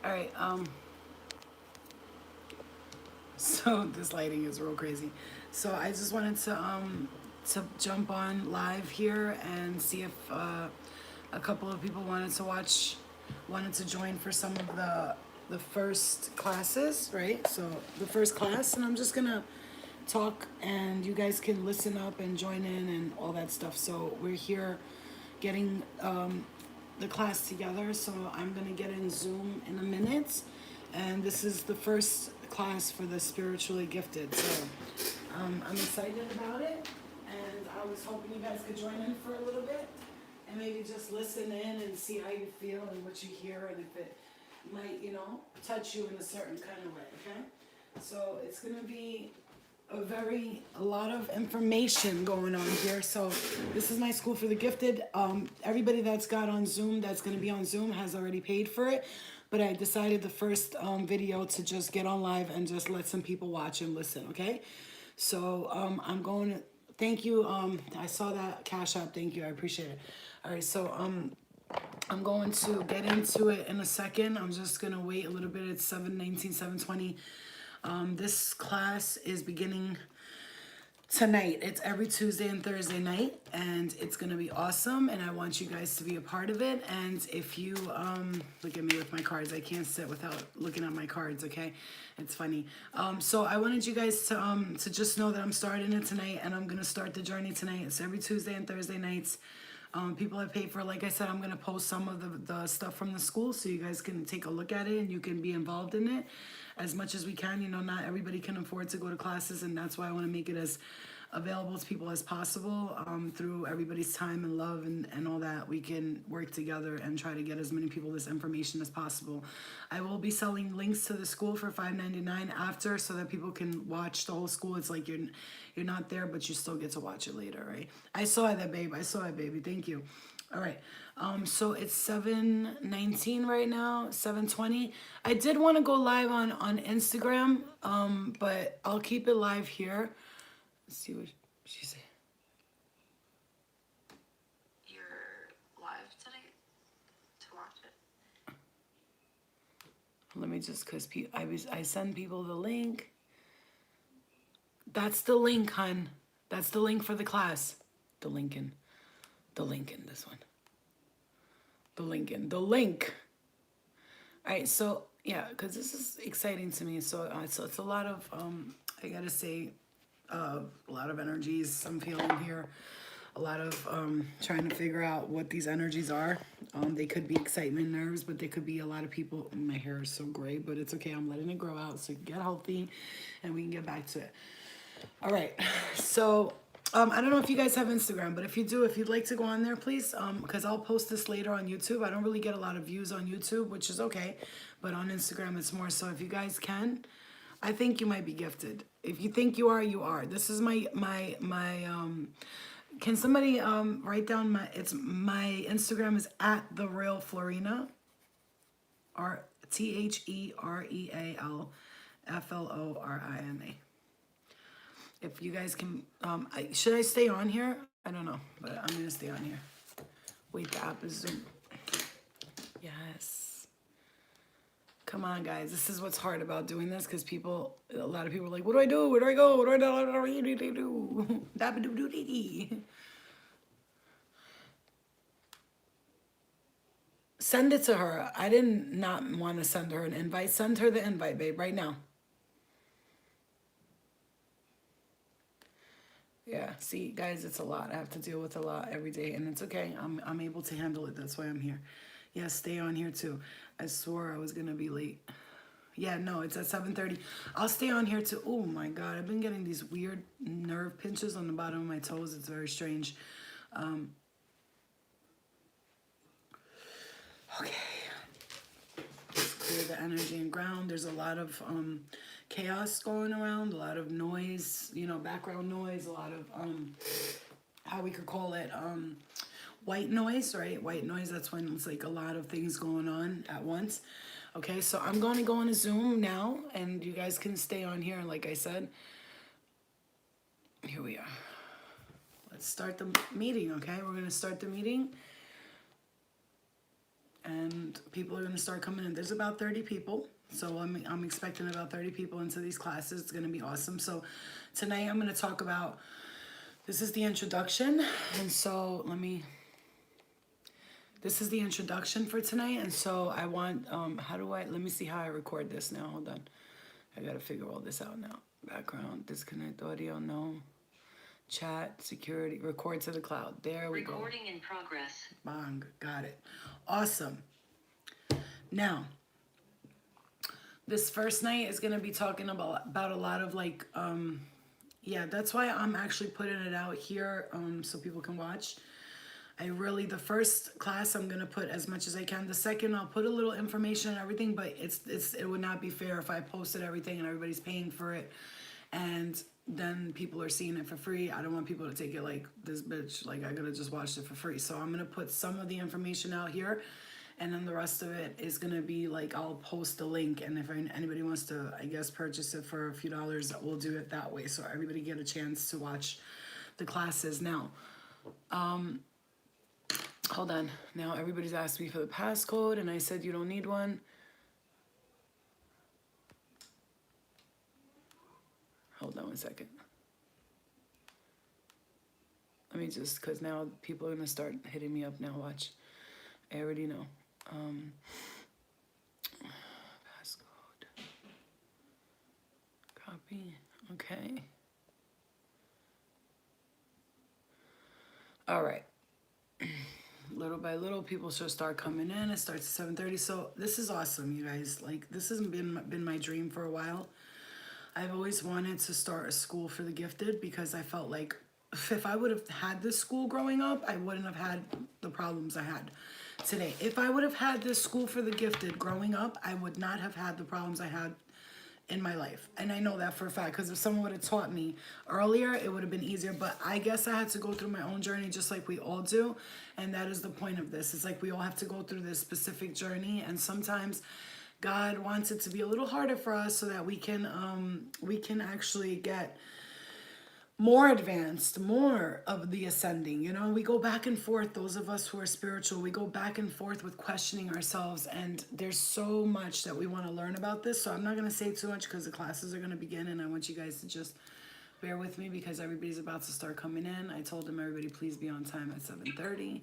All right. So this lighting is real crazy. So I just wanted to jump on live here and see if a couple of people wanted to join for some of the first classes, right? So the first class, and I'm just gonna talk, and you guys can listen up and join in and all that stuff. So we're here getting the class together. So I'm gonna get in Zoom in a minute, and this is the first class for the spiritually gifted. So I'm excited about it, and I was hoping you guys could join in for a little bit and maybe just listen in and see how you feel and what you hear and if it might, touch you in a certain kind of way. Okay, so it's gonna be a lot of information going on here. So this is my school for the gifted. Everybody that's got on Zoom, that's going to be on Zoom, has already paid for it. But I decided the first video to just get on live and just let some people watch and listen. Okay. So I'm going to thank you. I saw that Cash App. Thank you. I appreciate it. All right. So I'm going to get into it in a second. I'm just going to wait a little bit. It's 7:19, 7:20. This class is beginning tonight. It's every Tuesday and Thursday night, and it's gonna be awesome, and I want you guys to be a part of it. And if you look at me with my cards, I can't sit without looking at my cards. Okay, it's funny. So I wanted you guys to just know that I'm starting it tonight, and I'm gonna start the journey tonight. It's every Tuesday and Thursday nights. People have paid for, like I said, I'm going to post some of the stuff from the school so you guys can take a look at it and you can be involved in it as much as we can. Not everybody can afford to go to classes, and that's why I want to make it as available to people as possible. Through everybody's time and love and all that, we can work together and try to get as many people this information as possible. I will be selling links to the school for $5.99 after, so that people can watch the whole school. It's like you're not there, but you still get to watch it later, right? I saw that, babe. I saw it, baby. Thank you. All right. So it's 7:19 right now, 7:20. I did want to go live on Instagram, but I'll keep it live here. Let's see what she said. You're live tonight to watch it. Let me just, cause I send people the link. That's the link, hun. That's the link for the class. The Lincoln, this one. The link. All right, so yeah, cause this is exciting to me. So it's a lot of I gotta say, a lot of energies I'm feeling here. A lot of trying to figure out what these energies are. They could be excitement, nerves, but they could be a lot of people. My hair is so gray, but it's okay. I'm letting it grow out so get healthy, and we can get back to it. All right. So I don't know if you guys have Instagram, but if you do, if you'd like to go on there, please, because I'll post this later on YouTube. I don't really get a lot of views on YouTube, which is okay, but on Instagram it's more. So if you guys can, I think you might be gifted. If you think you are, you are. This is my can somebody write down my Instagram is at the real Florina, TherealFlorina. If you guys can, should I stay on here? I don't know, but I'm gonna stay on here. Wait, the app is Zoom. Yes. Come on, guys. This is what's hard about doing this, because a lot of people are like, what do I do? Where do I go? What do I do? Send it to her. I did not want to send her an invite. Send her the invite, babe, right now. Yeah, see, guys, it's a lot. I have to deal with a lot every day, and it's okay. I'm able to handle it. That's why I'm here. Yeah, stay on here too. I swore I was gonna be late. Yeah, no, it's at 7:30. I'll stay on here too. Oh my God, I've been getting these weird nerve pinches on the bottom of my toes. It's very strange. Okay. Let's clear the energy and ground. There's a lot of chaos going around, a lot of noise, background noise, a lot of how we could call it white noise, right? White noise, that's when it's like a lot of things going on at once. Okay, so I'm going to go on a Zoom now, and you guys can stay on here. Like I said, here we are. Let's start the meeting, okay? We're going to start the meeting. and people are gonna start coming in. There's about 30 people, so I'm expecting about 30 people into these classes. It's gonna be awesome. So tonight I'm gonna talk about, this is the introduction, and so this is the introduction for tonight, and so I want, let me see how I record this now, hold on. I gotta figure all this out now. Background, disconnect audio, no. Chat, security, record to the cloud. There we go. Recording in progress. Bang, got it. Awesome. Now, this first night is gonna be talking about a lot of like, yeah, that's why I'm actually putting it out here, so people can watch. The first class I'm gonna put as much as I can. The second I'll put a little information and everything, but it would not be fair if I posted everything and everybody's paying for it, and then people are seeing it for free. I don't want people to take it like, this bitch, like I gotta just watch it for free. So I'm gonna put some of the information out here, and then the rest of it is gonna be like, I'll post a link, and if anybody wants to, I guess, purchase it for a few dollars, we'll do it that way, so everybody get a chance to watch the classes. Now, hold on. Now everybody's asked me for the passcode, and I said you don't need one. Hold on 1 second. Let me just, because now people are going to start hitting me up now. Watch. I already know. Passcode. Copy. Okay. All right. Little by little, people should start coming in. It starts at 7:30. So this is awesome, you guys. Like, this has been my dream for a while. I've always wanted to start a school for the gifted, because I felt like if I would have had this school growing up, I wouldn't have had the problems I had today. If I would have had this school for the gifted growing up, I would not have had the problems I had in my life. And I know that for a fact, because if someone would have taught me earlier, it would have been easier. But I guess I had to go through my own journey, just like we all do. And that is the point of this. It's like we all have to go through this specific journey, and sometimes God wants it to be a little harder for us so that we can actually get more advanced, more of the ascending. You know, we go back and forth. Those of us who are spiritual, we go back and forth with questioning ourselves, and there's so much that we want to learn about this. So I'm not going to say too much, because the classes are going to begin, and I want you guys to just bear with me, because everybody's about to start coming in. I told them, everybody please be on time at 7:30.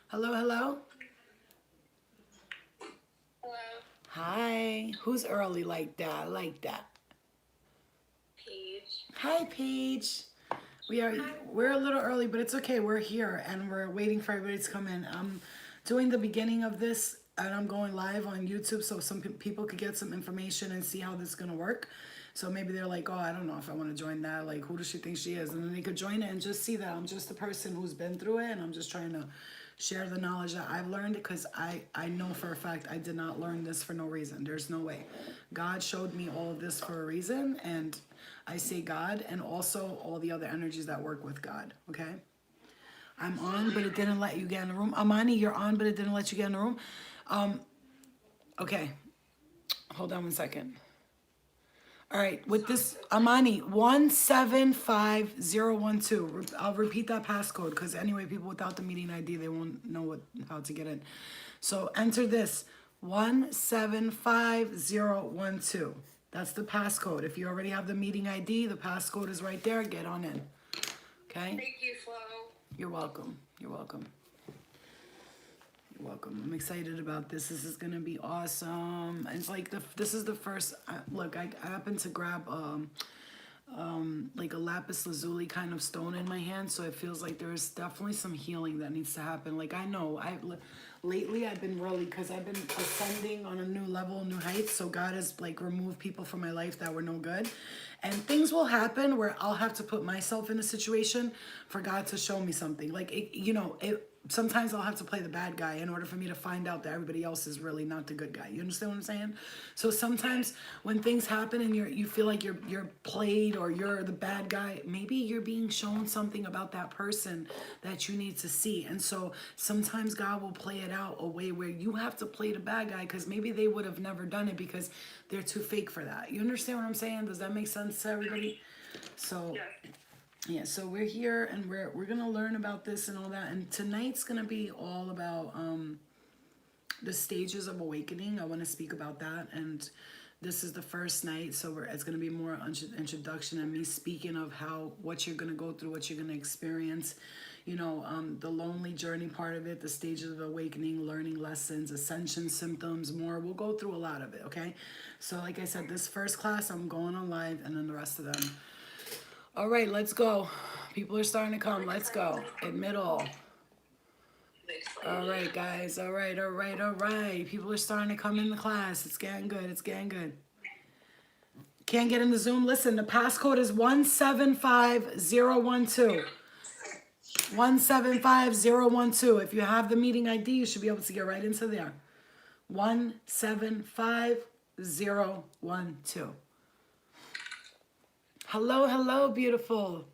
Hello, hello. Hello, Hi. Who's early like that? I like that. Paige. Hi, Paige. We're a little early, but it's okay. We're here, and we're waiting for everybody to come in. I'm doing the beginning of this, and I'm going live on YouTube, so some people could get some information and see how this is gonna work. So maybe they're like, oh, I don't know if I want to join that. Like, who does she think she is? And then they could join it and just see that I'm just a person who's been through it, and I'm just trying to share the knowledge that I've learned, because I know for a fact I did not learn this for no reason. There's no way. God showed me all of this for a reason, and I say God, and also all the other energies that work with God, okay? I'm on, but it didn't let you get in the room. Amani, you're on, but it didn't let you get in the room. Okay. Hold on 1 second. All right, with this, Amani, 175012. I'll repeat that passcode, because anyway, people without the meeting ID, they won't know how to get in. So enter this, 175012. That's the passcode. If you already have the meeting ID, the passcode is right there. Get on in. Okay? Thank you, Flo. You're welcome. You're welcome. You're welcome. I'm excited about this. This is gonna be awesome. It's like this is the first. Look, I happened to grab like a lapis lazuli kind of stone in my hand, so it feels like there's definitely some healing that needs to happen. Like, I know lately I've been really, because I've been ascending on a new level, new heights, so God has like removed people from my life that were no good, and things will happen where I'll have to put myself in a situation for God to show me something. Like, sometimes I'll have to play the bad guy in order for me to find out that everybody else is really not the good guy. You understand what I'm saying? So sometimes when things happen and you feel like you're played, or you're the bad guy, maybe you're being shown something about that person that you need to see. And so sometimes God will play it out a way where you have to play the bad guy, because maybe they would have never done it because they're too fake for that. You understand what I'm saying? Does that make sense to everybody? So yeah, so we're here, and we're gonna learn about this and all that, and tonight's gonna be all about the stages of awakening. I want to speak about that, and this is the first night, so it's going to be more introduction and me speaking of what you're going to go through, what you're going to experience, the lonely journey part of it, the stages of awakening, learning lessons, ascension symptoms, more. We'll go through a lot of it, okay? So like I said, this first class I'm going on live, and then the rest of them. All right, let's go. People are starting to come. Let's go. Admit all. All right, guys. All right, all right, all right. People are starting to come in the class. It's getting good. It's getting good. Can't get in the Zoom? Listen, the passcode is 175012. 175012. If you have the meeting ID, you should be able to get right into there. 175012. Hello, hello, beautiful.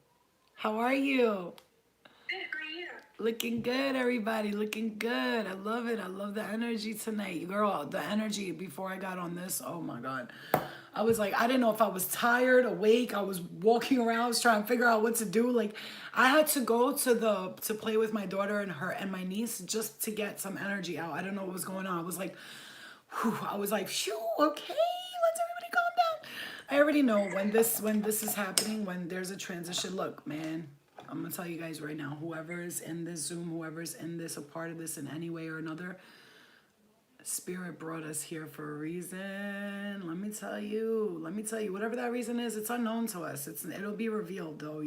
How are you? Looking good, everybody. Looking good. I love it. I love the energy tonight. Girl, the energy before I got on this, oh my God. I was like, I didn't know if I was tired, awake. I was walking around, I was trying to figure out what to do. Like, I had to go to play with my daughter and my niece just to get some energy out. I don't know what was going on. I was like, whew, I was like, phew, okay, let's everybody calm down. I already know when this is happening, when there's a transition. Look, man, I'm gonna tell you guys right now, whoever is in this Zoom, whoever's in this, a part of this in any way or another, Spirit brought us here for a reason. Let me tell you, whatever that reason is, it's unknown to us. It'll be revealed though,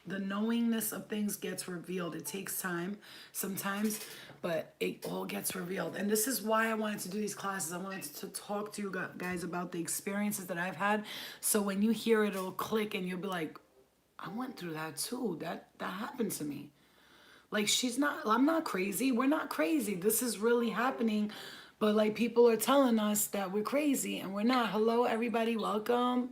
the knowingness of things gets revealed. It takes time sometimes, but it all gets revealed. And this is why I wanted to do these classes. I wanted to talk to you guys about the experiences that I've had. So when you hear it, it'll click and you'll be like, I went through that too. That happened to me. Like, I'm not crazy. We're not crazy. This is really happening. But like, people are telling us that we're crazy and we're not. Hello, everybody. Welcome.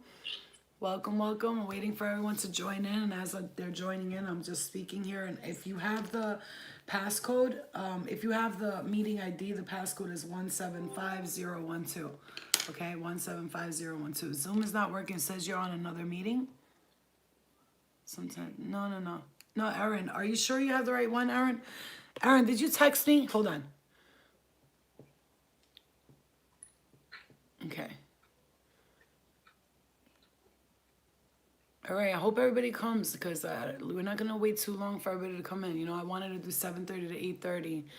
Welcome, welcome. I'm waiting for everyone to join in. And as they're joining in, I'm just speaking here. And if you have the passcode, if you have the meeting ID, the passcode is 175012. Okay, 175012. Zoom is not working. It says you're on another meeting. Sometimes, no. No, Aaron, are you sure you have the right one, Aaron? Aaron, did you text me? Hold on. Okay. All right, I hope everybody comes because we're not going to wait too long for everybody to come in. I wanted to do 7:30 to 8:30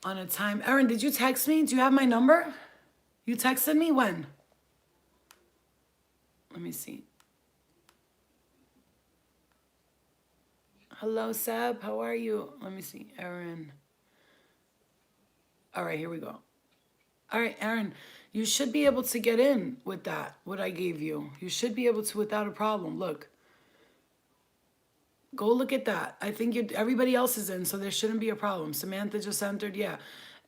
on a time. Aaron, did you text me? Do you have my number? You texted me when? Let me see. Hello, Seb. How are you? Let me see. Aaron. All right, here we go. All right, Aaron, you should be able to get in with that, what I gave you. You should be able to without a problem. Look. Go look at that. I think everybody else is in, so there shouldn't be a problem. Samantha just entered. Yeah.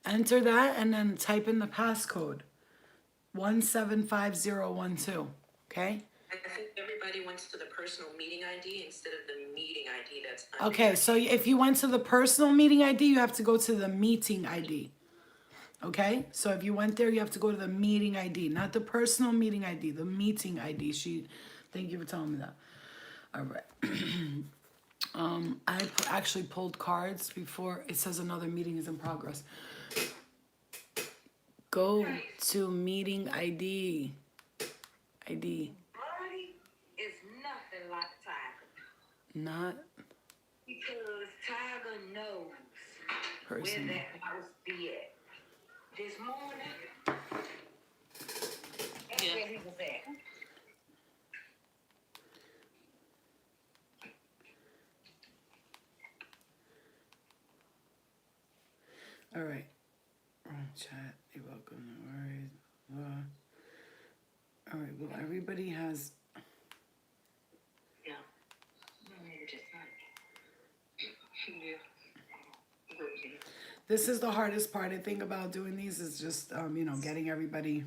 Enter that and then type in the passcode. 175012. Okay? I think everybody went to the personal meeting ID instead of the meeting ID that's okay, so if you went to the personal meeting ID, you have to go to the meeting ID. Okay? So if you went there, you have to go to the meeting ID, not the personal meeting ID, the meeting ID. Thank you for telling me that. All right. I actually pulled cards before. It says another meeting is in progress. Go to meeting ID. ID. It's nothing like Tiger. Not Because Tiger knows person. where that house be at. This morning, that's where he was at. All right. Chat. You're welcome. All right. All right. Well, everybody has. Yeah. This is the hardest part, I think, about doing these is just, getting everybody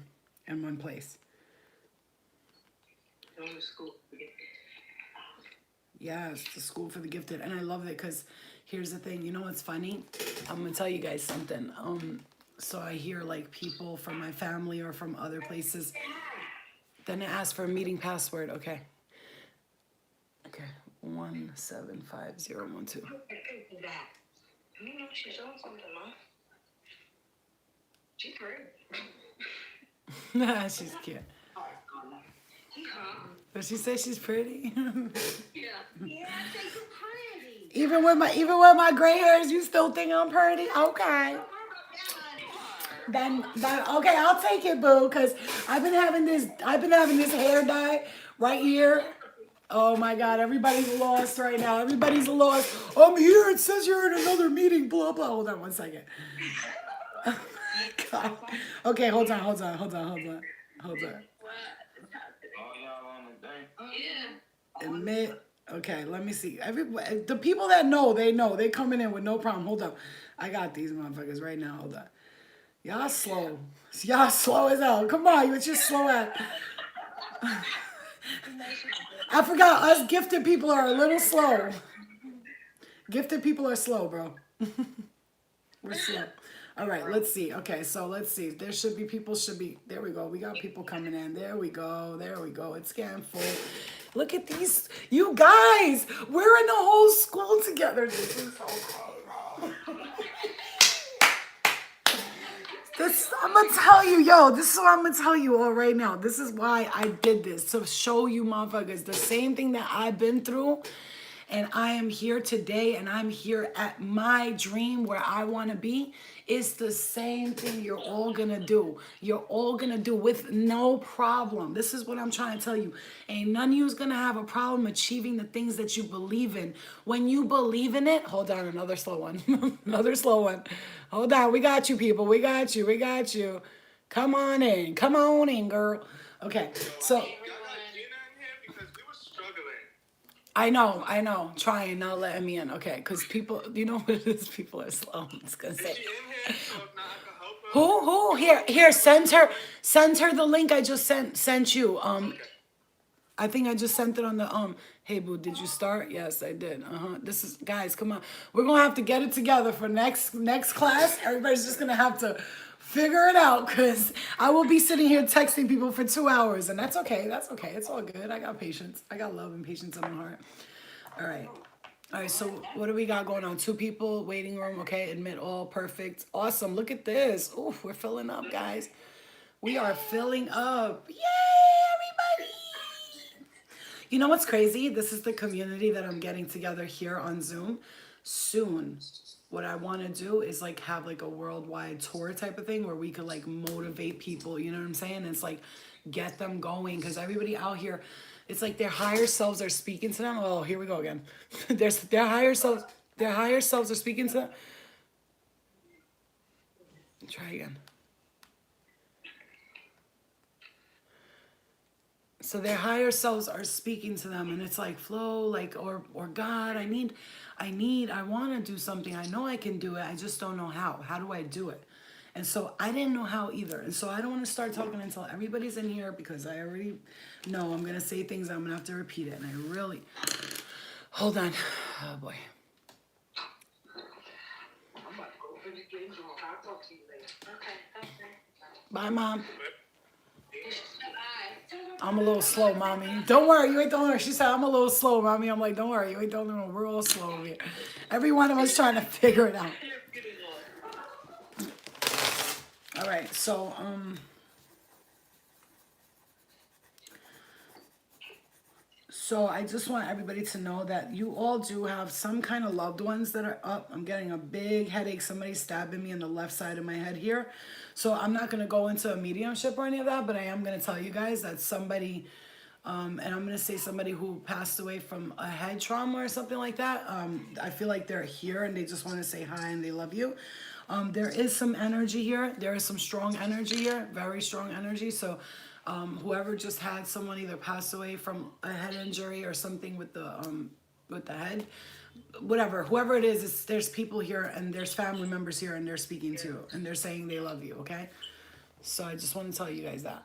in one place. Going to school. Yes, the School for the Gifted. And I love it because here's the thing. You know what's funny? I'm going to tell you guys something. So I hear like people from my family or from other places. Then it asks for a meeting password. Okay. 175012. You know, she's showing something, Mom. She's pretty. She's cute. Huh? But she says she's pretty. Yeah. Yeah, I think you're pretty. even with my gray hairs, you still think I'm pretty? Okay. Then okay, I'll take it, boo, because I've been having this hair dye right here. Oh my God, everybody's lost right now. Everybody's lost. I'm here. It says you're in another meeting. Blah blah. Hold on one second. Oh my God. Okay, hold on. What? Yeah. Admit. Okay, let me see. The people that know, they know. They coming in with no problem. Hold up. I got these motherfuckers right now. Hold on. Y'all slow. Y'all slow as hell. Come on, you're just slow at. I forgot, us gifted people are a little slow. Gifted people are slow, bro. We're slow. All right, let's see. Okay, so let's see. There should be there we go. We got people coming in. There we go. It's getting full. Look at these. You guys, we're in the whole school together. This is so cool. I'm gonna tell you, this is what I'm gonna tell you all right now. This is why I did this, to show you motherfuckers the same thing that I've been through. And I am here today, and I'm here at my dream where I want to be. It's the same thing you're all going to do. You're all going to do with no problem. This is what I'm trying to tell you. Ain't none of you is going to have a problem achieving the things that you believe in. When you believe in it, hold on, another slow one. Another slow one. Hold on, we got you, people. We got you. Come on in, girl. Okay, so... I know. Trying, not letting me in. Okay, because people, you know what it is? People are slow. I'm just gonna say. Who? Here. Send her the link I just sent you. I think I just sent it on the Hey boo, did you start? Yes, I did. This is, guys, come on. We're gonna have to get it together for next class. Everybody's just gonna have to figure it out, because I will be sitting here texting people for 2 hours, and that's okay. It's all good. I got patience. I got love and patience in my heart. All right, so what do we got going on? 2 people, waiting room, okay, admit all, perfect. Awesome, look at this. Ooh, we're filling up, guys. We are filling up. Yay, everybody! You know what's crazy? This is the community that I'm getting together here on Zoom. Soon, what I want to do is like have like a worldwide tour type of thing where we could like motivate people, you know what I'm saying? It's like get them going, because everybody out here, it's like their higher selves are speaking to them. Oh, here we go again. Their higher selves are speaking to them. Try again. So their higher selves are speaking to them, and it's like, Flo, like, or God, I want to do something. I know I can do it. I just don't know how. How do I do it? And so I didn't know how either. And so I don't want to start talking until everybody's in here, because I already know I'm going to say things. I'm going to have to repeat it. And I really, hold on. Oh boy. I'm about to go finish getting drunk. I'll talk to you later. Okay. Bye, Mom. I'm a little slow, Mommy. Don't worry, you ain't the only one. She said, I'm a little slow, Mommy. I'm like, don't worry, you ain't the only one. We're all slow over here. Every one of us trying to figure it out. All right, so, So I just want everybody to know that you all do have some kind of loved ones that are up. I'm getting a big headache. Somebody's stabbing me in the left side of my head here. So I'm not going to go into a mediumship or any of that, but I am going to tell you guys that somebody, and I'm going to say somebody who passed away from a head trauma or something like that. I feel like they're here and they just want to say hi and they love you. There is some energy here. There is some strong energy here, very strong energy. So whoever just had someone either pass away from a head injury or something with the head, whatever, whoever it is, there's people here and there's family members here and they're speaking to and they're saying they love you, okay? So I just want to tell you guys that.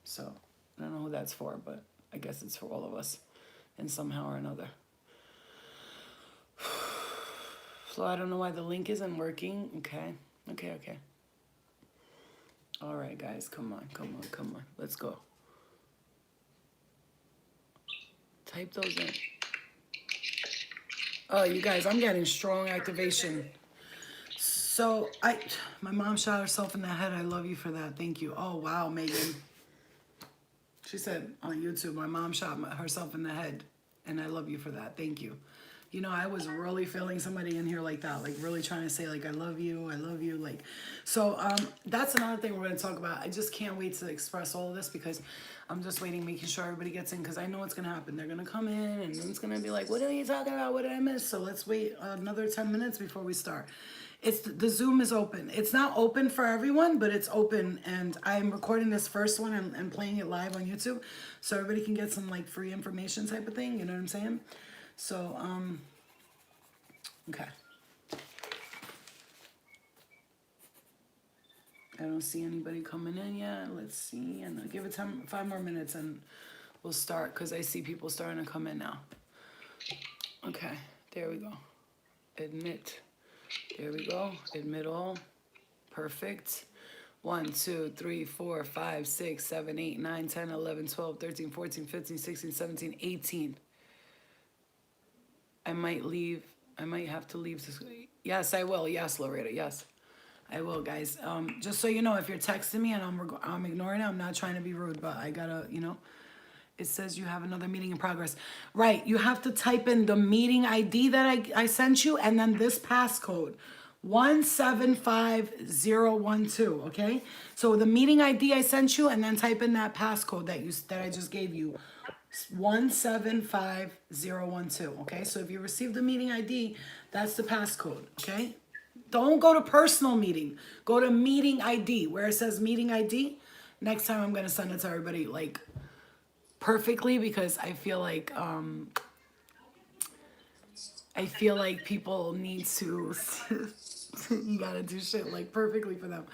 So I don't know who that's for, but I guess it's for all of us in somehow or another. So I don't know why the link isn't working. Okay. All right, guys, come on. Let's go. Type those in. Oh, you guys, I'm getting strong activation. So my mom shot herself in the head. I love you for that. Thank you. Oh wow, Megan. She said on YouTube, my mom shot herself in the head, and I love you for that. Thank you. You know, I was really feeling somebody in here like that, like really trying to say like I love you, like. So that's another thing we're gonna talk about. I just can't wait to express all of this because I'm just waiting, making sure everybody gets in because I know what's gonna happen. They're gonna come in and it's gonna be like, what are you talking about? What did I miss? So let's wait another 10 minutes before we start. It's the Zoom is open. It's not open for everyone, but it's open, and I'm recording this first one and playing it live on YouTube, so everybody can get some like free information type of thing. You know what I'm saying? So okay. I don't see anybody coming in yet. Let's see, and I'll give it 5 more minutes, and we'll start because I see people starting to come in now. Okay, there we go. Admit. There we go. Admit all. Perfect. 1, 2, 3, 4, 5, 6, 7, 8, 9, 10, 11, 12, 13, 14, 15, 16, 17, 18. I might leave. I might have to leave this. Yes, I will. Yes, Loretta. Yes, I will, guys. Just so you know, if you're texting me and I'm ignoring it, I'm not trying to be rude, but I gotta, you know. It says you have another meeting in progress. Right, you have to type in the meeting ID that I sent you and then this passcode, 175012, okay? So the meeting ID I sent you and then type in that passcode that I just gave you, 175012, okay? So if you received the meeting ID, that's the passcode, okay? Don't go to personal meeting. Go to meeting ID, where it says meeting ID. Next time I'm gonna send it to everybody, like, perfectly, because I feel like people need to you gotta do shit like perfectly for them.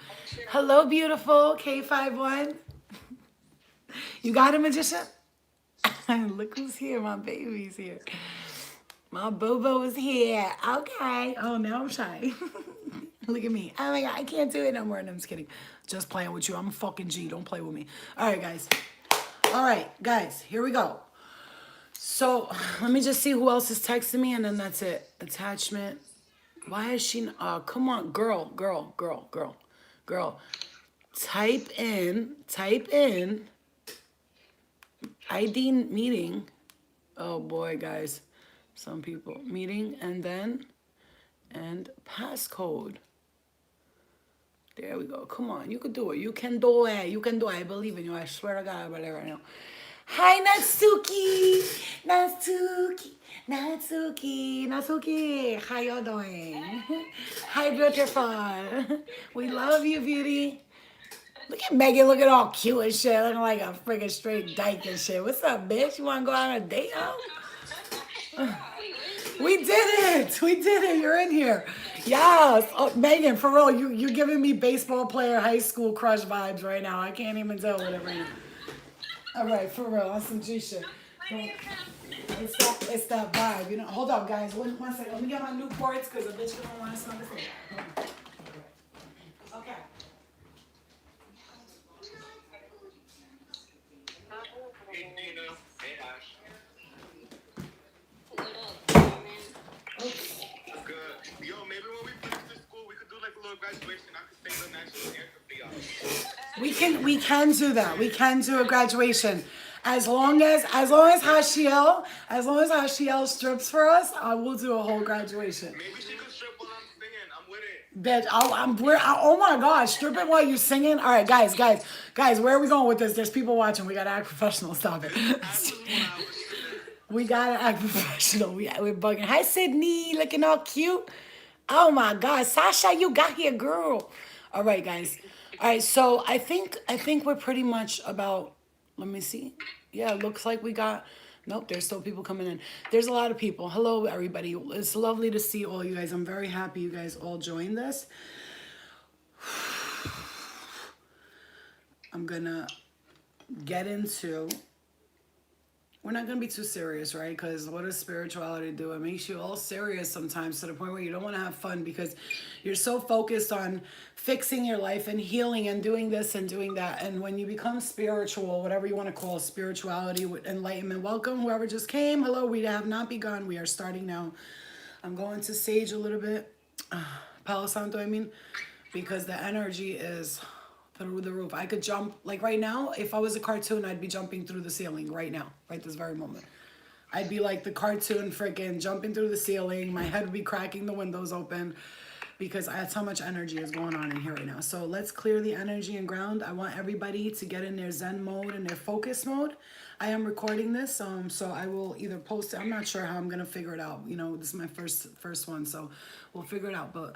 Hello, beautiful K51. You got a magician? Look who's here. My baby's here. My Bobo is here. Okay. Oh, now I'm shy. Look at me. Oh my God, I can't do it no more. And I'm just kidding. Just playing with you. I'm a fucking G. Don't play with me. All right, guys. All right, guys, here we go. So let me just see who else is texting me, and then that's it. Attachment. Why is she? Come on, girl. Type in ID meeting. Oh boy, guys. Some people meeting and passcode. There we go. Come on. You can do it. You can do it. You can do it. I believe in you. I swear to God, I believe right now. Hi, Natsuki. Natsuki. How you doing? Hi, beautiful. We love you, beauty. Look at Megan looking all cute and shit. Looking like a freaking straight dyke and shit. What's up, bitch? You want to go on a date, huh? We did it. You're in here. Yes. Oh, Megan, for real, you're giving me baseball player high school crush vibes right now. I can't even tell what it right now. All right, for real, on some G shit. It's that vibe. You know, hold up, guys. One second. Let me get my new ports because a bitch don't want to smell the thing. Okay. Hey, Gina. Hey, Ash. Good. Yo, maybe when we finish this school, we could do like a little graduation. I could sing the national anthem for y'all. We can do that. We can do a graduation. As long as Hashiel strips for us, I will do a whole graduation. Maybe she could strip while I'm singing. I'm with it. Bitch, oh my God, stripping while you singing? All right, guys, where are we going with this? There's people watching. We gotta act professional. Stop it. We gotta act professional. We're bugging. Hi, Sydney, looking all cute. Oh my God, Sasha, you got here, girl. All right, guys. All right, so I think we're pretty much about. Let me see. Yeah, it looks like we got. Nope, there's still people coming in. There's a lot of people. Hello, everybody. It's lovely to see all you guys. I'm very happy you guys all joined this. I'm gonna get into. We're not going to be too serious, right? Because what does spirituality do? It makes you all serious sometimes to the point where you don't want to have fun because you're so focused on fixing your life and healing and doing this and doing that. And when you become spiritual, whatever you want to call spirituality, enlightenment, welcome, whoever just came. Hello, we have not begun. We are starting now. I'm going to sage a little bit. Palo Santo, I mean, because the energy is through the roof. I could jump, like right now, if I was a cartoon, I'd be jumping through the ceiling right now, right this very moment. I'd be like the cartoon freaking jumping through the ceiling. My head would be cracking the windows open because that's how much energy is going on in here right now. So let's clear the energy and ground. I want everybody to get in their Zen mode and their focus mode. I am recording this, so I will either post it. I'm not sure how I'm going to figure it out. You know, this is my first one, so we'll figure it out. But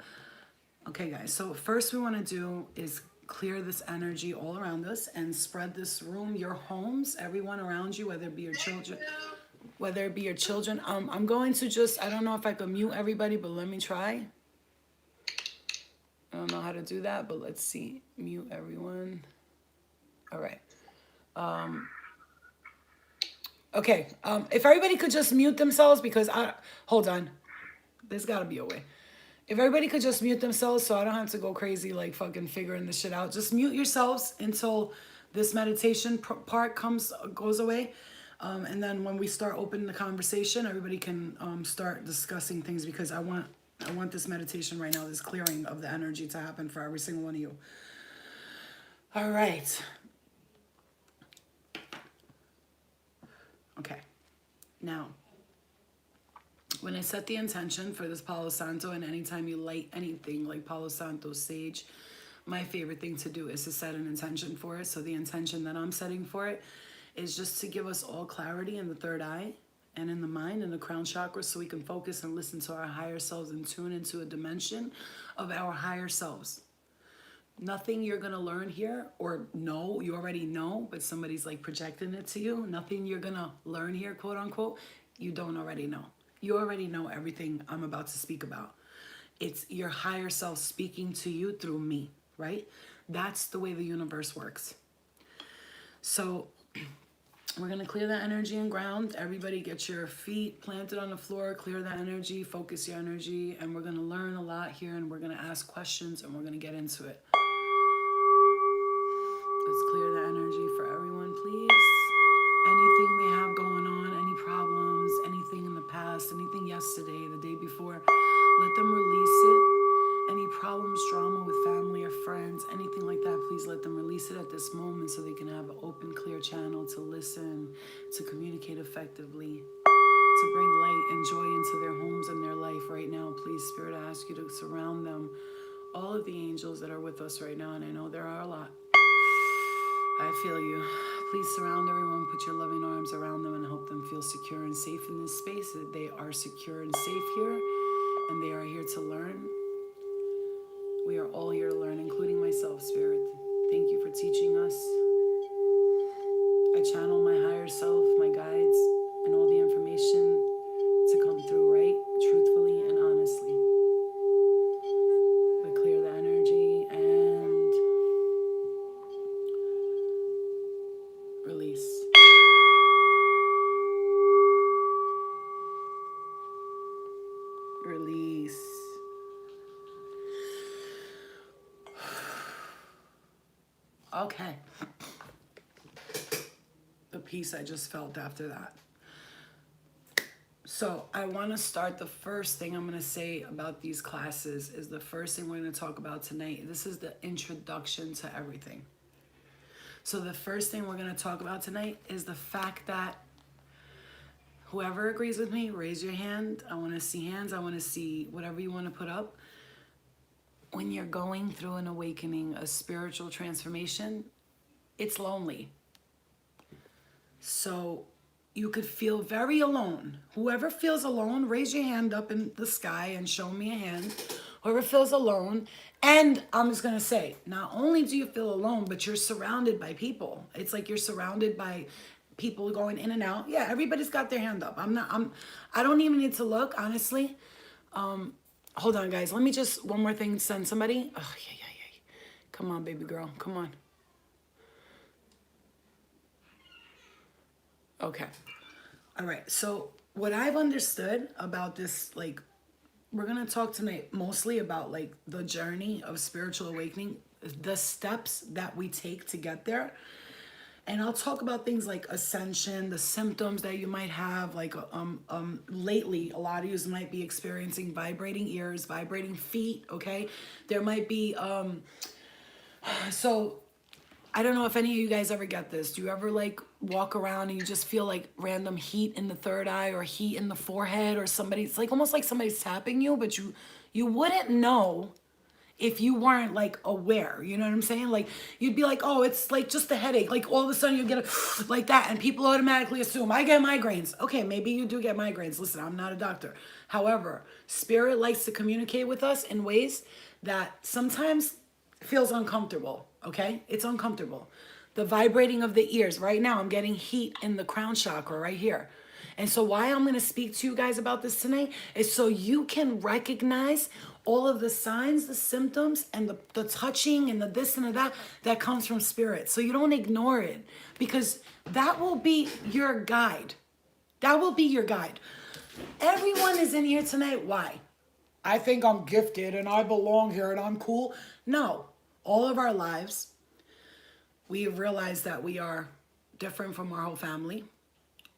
okay, guys, so first we want to do is clear this energy all around us and spread this room, your homes, everyone around you, whether it be your children. Whether it be your children. I'm going to just, I don't know if I can mute everybody, but let me try. I don't know how to do that, but let's see. Mute everyone. All right. Okay. If everybody could just mute themselves because hold on. There's got to be a way. If everybody could just mute themselves so I don't have to go crazy like fucking figuring this shit out. Just mute yourselves until this meditation part goes away. And then when we start opening the conversation, everybody can start discussing things because I want this meditation right now, this clearing of the energy to happen for every single one of you. All right. Okay. Now, when I set the intention for this Palo Santo, and anytime you light anything like Palo Santo, sage, my favorite thing to do is to set an intention for it. So the intention that I'm setting for it is just to give us all clarity in the third eye and in the mind and the crown chakra so we can focus and listen to our higher selves and tune into a dimension of our higher selves. Nothing you're going to learn here or know, you already know, but somebody's like projecting it to you. Nothing you're going to learn here, quote unquote, you don't already know. You already know everything I'm about to speak about. It's your higher self speaking to you through me, right? That's the way the universe works. So we're going to clear that energy and ground. Everybody get your feet planted on the floor, clear that energy, focus your energy, and we're going to learn a lot here, and we're going to ask questions, and we're going to get into it. Let's clear the energy for everyone, please. Anything they have going on, any problems, anything in the past, anything yesterday, the day before, let them release it. Any problems, drama with family or friends, anything like that, please let them release it at this moment so they can have an open, clear channel to listen, to communicate effectively, to bring light and joy into their homes and their life right now. Please, Spirit, I ask you to surround them, all of the angels that are with us right now, and I know there are a lot. I feel you. Please surround everyone, put your loving arms around them and help them feel secure and safe in this space, that they are secure and safe here, and they are here to learn. We are all here to learn, including myself, Spirit. Thank you for teaching us. I channel my higher self, my guides, and all the information to come through right, truthfully, and honestly. We clear the energy and release. Release. Okay. The peace I just felt after that. So I want to start, the first thing I'm going to say about these classes is the first thing we're going to talk about tonight. This is the introduction to everything. So the first thing we're going to talk about tonight is the fact that whoever agrees with me, raise your hand. I want to see hands. I want to see whatever you want to put up. When you're going through an awakening, a spiritual transformation, it's lonely. So you could feel very alone. Whoever feels alone, raise your hand up in the sky and show me a hand. Whoever feels alone. And I'm just going to say, not only do you feel alone, but you're surrounded by people. It's like you're surrounded by people going in and out. Yeah, everybody's got their hand up. I don't even need to look, honestly. Hold on, guys. Let me just, one more thing, send somebody. Oh, yeah. Come on, baby girl. Come on. Okay. All right. So what I've understood about this, like, we're going to talk tonight mostly about, like, the journey of spiritual awakening, the steps that we take to get there. And I'll talk about things like ascension, the symptoms that you might have. Like lately, a lot of you might be experiencing vibrating ears, vibrating feet. Okay, there might be so I don't know if any of you guys ever get this. Do you ever like walk around and you just feel like random heat in the third eye or heat in the forehead or somebody? It's like almost like somebody's tapping you, but you wouldn't know if you weren't like aware. You know what I'm saying? Like you'd be like, oh, it's like just a headache. Like all of a sudden you get a like that, and people automatically assume I get migraines. Okay, maybe you do get migraines. Listen, I'm not a doctor. However, spirit likes to communicate with us in ways that sometimes feels uncomfortable. Okay, it's uncomfortable. The vibrating of the ears. Right now, I'm getting heat in the crown chakra right here. And so why I'm going to speak to you guys about this tonight is so you can recognize all of the signs, the symptoms, and the touching and the this and the that comes from spirit. So you don't ignore it, because that will be your guide. That will be your guide. Everyone is in here tonight. Why? I think I'm gifted and I belong here and I'm cool. No. All of our lives, we have realized that we are different from our whole family.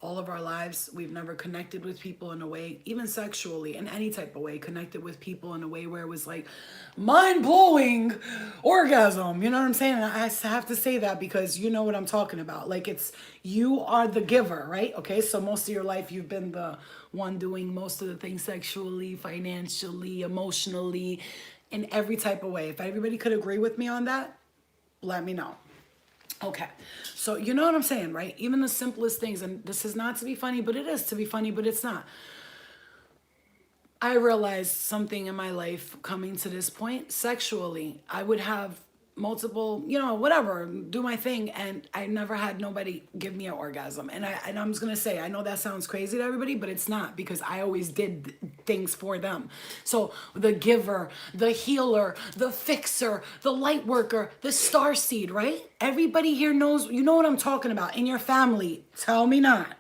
All of our lives, we've never connected with people in a way, even sexually, in any type of way, connected with people in a way where it was like mind-blowing orgasm. You know what I'm saying? And I have to say that because you know what I'm talking about. Like you are the giver, right? Okay, so most of your life, you've been the one doing most of the things sexually, financially, emotionally, in every type of way. If everybody could agree with me on that, let me know. Okay, so you know what I'm saying, right? Even the simplest things, and this is not to be funny, but it is to be funny, but it's not. I realized something in my life coming to this point, sexually. I would have multiple, whatever, do my thing, and I never had nobody give me an orgasm. And I'm just gonna say, I know that sounds crazy to everybody, but it's not, because I always did things for them. So the giver, the healer, the fixer, the light worker, the star seed, right? Everybody here knows, you know what I'm talking about. In your family, tell me not.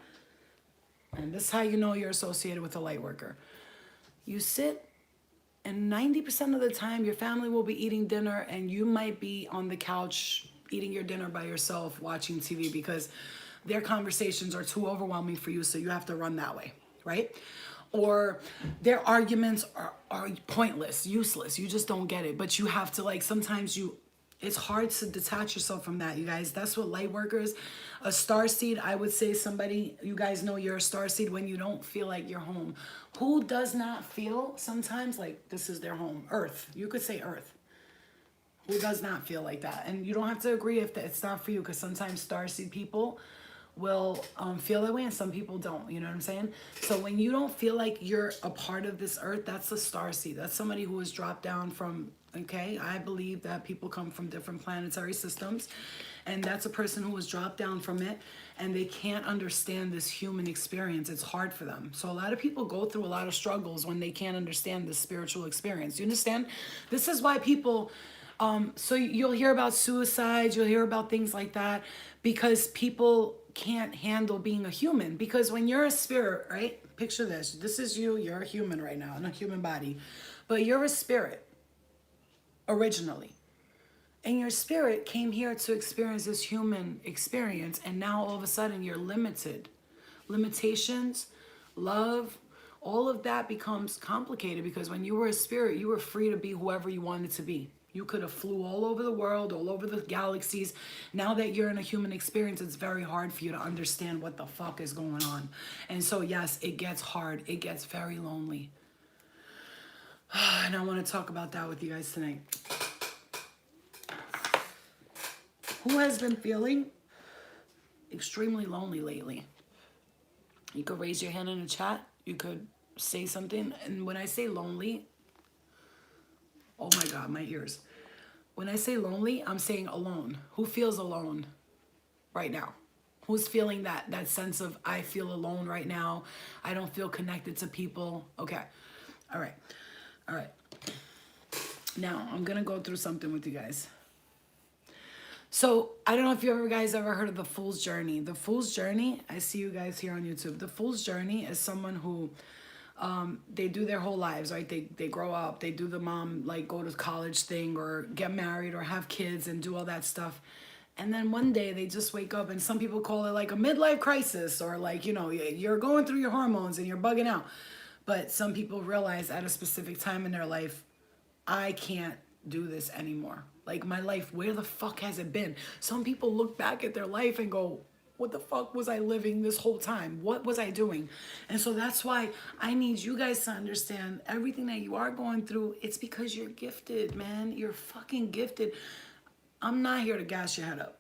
And this is how you know you're associated with a light worker. You sit, and 90% of the time, your family will be eating dinner, and you might be on the couch eating your dinner by yourself, watching TV, because their conversations are too overwhelming for you, so you have to run that way, right? Or their arguments are pointless, useless. You just don't get it. But you have to, sometimes it's hard to detach yourself from that, you guys. That's what light workers, a star seed, I would say somebody, you guys know you're a star seed when you don't feel like you're home. Who does not feel sometimes like this is their home? Earth. You could say Earth. Who does not feel like that? And you don't have to agree if it's not for you, because sometimes starseed people will feel that way and some people don't. You know what I'm saying? So when you don't feel like you're a part of this earth, that's a starseed. That's somebody who was dropped down from, okay? I believe that people come from different planetary systems, and that's a person who was dropped down from it, and they can't understand this human experience. It's hard for them. So a lot of people go through a lot of struggles when they can't understand the spiritual experience. You understand? This is why people, so you'll hear about suicides, you'll hear about things like that, because people can't handle being a human. Because when you're a spirit, right? Picture this. This is you. You're a human right now in a human body, but you're a spirit originally. And your spirit came here to experience this human experience, and now all of a sudden you're limited. Limitations, love, all of that becomes complicated, because when you were a spirit, you were free to be whoever you wanted to be. You could have flew all over the world, all over the galaxies. Now that you're in a human experience, it's very hard for you to understand what the fuck is going on. And so yes, it gets hard. It gets very lonely. And I want to talk about that with you guys tonight. Who has been feeling extremely lonely lately? You could raise your hand in the chat. You could say something. And when I say lonely, oh my God, my ears. When I say lonely, I'm saying alone. Who feels alone right now? Who's feeling that sense of, I feel alone right now. I don't feel connected to people. Okay. All right. All right. Now, I'm going to go through something with you guys. So, I don't know if you guys ever heard of the Fool's Journey. The Fool's Journey, I see you guys here on YouTube. The Fool's Journey is someone who, they do their whole lives, right? They grow up, they do the mom, go to college thing, or get married, or have kids, and do all that stuff. And then one day they just wake up, and some people call it like a midlife crisis, or like, you know, you're going through your hormones and you're bugging out. But some people realize at a specific time in their life, I can't do this anymore. Like, my life, where the fuck has it been? Some people look back at their life and go, what the fuck was I living this whole time? What was I doing? And so that's why I need you guys to understand everything that you are going through. It's because you're gifted, man. You're fucking gifted. I'm not here to gas your head up,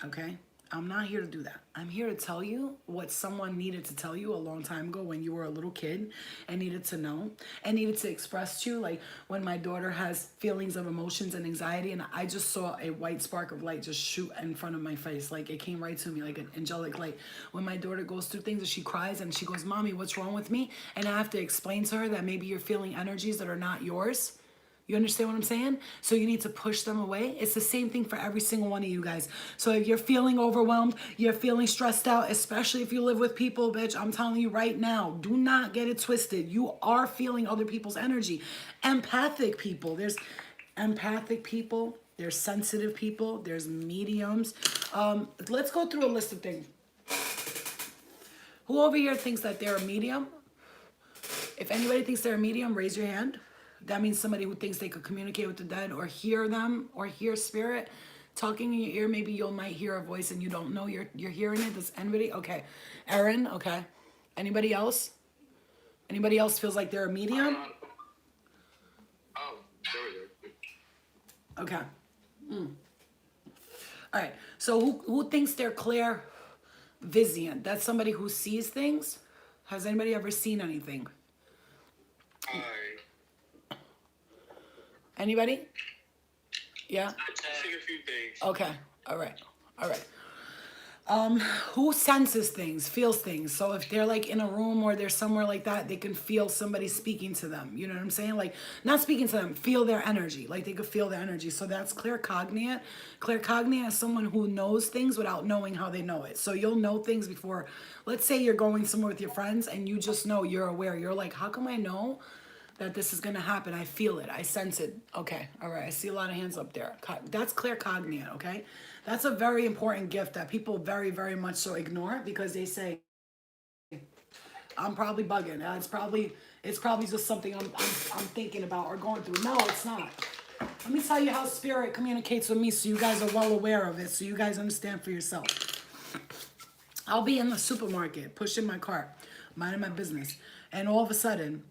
okay? I'm not here to do that. I'm here to tell you what someone needed to tell you a long time ago when you were a little kid and needed to know and needed to express to you. Like when my daughter has feelings of emotions and anxiety, and I just saw a white spark of light just shoot in front of my face. Like it came right to me like an angelic light. When my daughter goes through things and she cries and she goes, Mommy, what's wrong with me? And I have to explain to her that maybe you're feeling energies that are not yours. You understand what I'm saying? So you need to push them away. It's the same thing for every single one of you guys. So if you're feeling overwhelmed, you're feeling stressed out, especially if you live with people, bitch, I'm telling you right now, do not get it twisted. You are feeling other people's energy. Empathic people. There's empathic people. There's sensitive people. There's mediums. Let's go through a list of things. Who over here thinks that they're a medium? If anybody thinks they're a medium, raise your hand. That means somebody who thinks they could communicate with the dead or hear them or hear spirit talking in your ear. Maybe you might hear a voice and you don't know you're hearing it. Does anybody? Okay. Erin, okay. Anybody else? Anybody else feels like they're a medium? Oh, there we go. Okay. All right. So who thinks they're clair vision? That's somebody who sees things. Has anybody ever seen anything? Anybody? Yeah? I've seen a few things. Okay. All right. All right. Who senses things, feels things? So if they're like in a room or they're somewhere like that, they can feel somebody speaking to them. You know what I'm saying? Like not speaking to them, feel their energy. Like they could feel their energy. So that's claircognate. Claircognate is someone who knows things without knowing how they know it. So you'll know things before, let's say you're going somewhere with your friends and you just know, you're aware. You're like, how come I know that this is going to happen? I feel it. I sense it. Okay. All right. I see a lot of hands up there. That's claircognate. Okay. That's a very important gift that people very, very much so ignore because they say, I'm probably bugging. It's probably just something I'm thinking about or going through. No, it's not. Let me tell you how spirit communicates with me so you guys are well aware of it, so you guys understand for yourself. I'll be in the supermarket pushing my cart, minding my business, and all of a sudden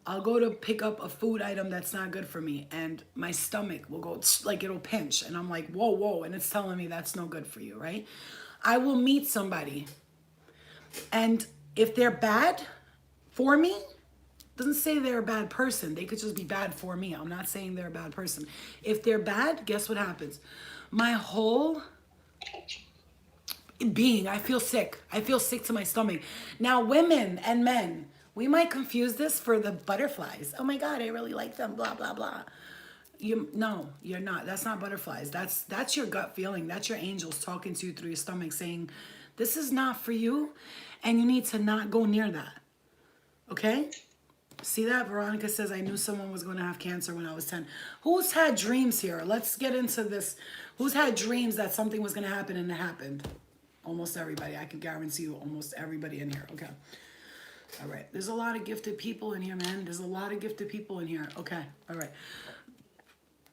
I'll go to pick up a food item that's not good for me and my stomach will go, like it'll pinch. And I'm like, whoa, whoa. And it's telling me that's no good for you, right? I will meet somebody. And if they're bad for me, doesn't say they're a bad person. They could just be bad for me. I'm not saying they're a bad person. If they're bad, guess what happens? My whole being, I feel sick. I feel sick to my stomach. Now, women and men, we might confuse this for the butterflies. Oh my God, I really like them, blah, blah, blah. No, you're not. That's not butterflies. That's your gut feeling. That's your angels talking to you through your stomach saying, this is not for you, and you need to not go near that. Okay? See that? Veronica says, I knew someone was going to have cancer when I was 10. Who's had dreams here? Let's get into this. Who's had dreams that something was going to happen and it happened? Almost everybody. I can guarantee you almost everybody in here. Okay. All right. There's a lot of gifted people in here, man. There's a lot of gifted people in here. Okay. All right.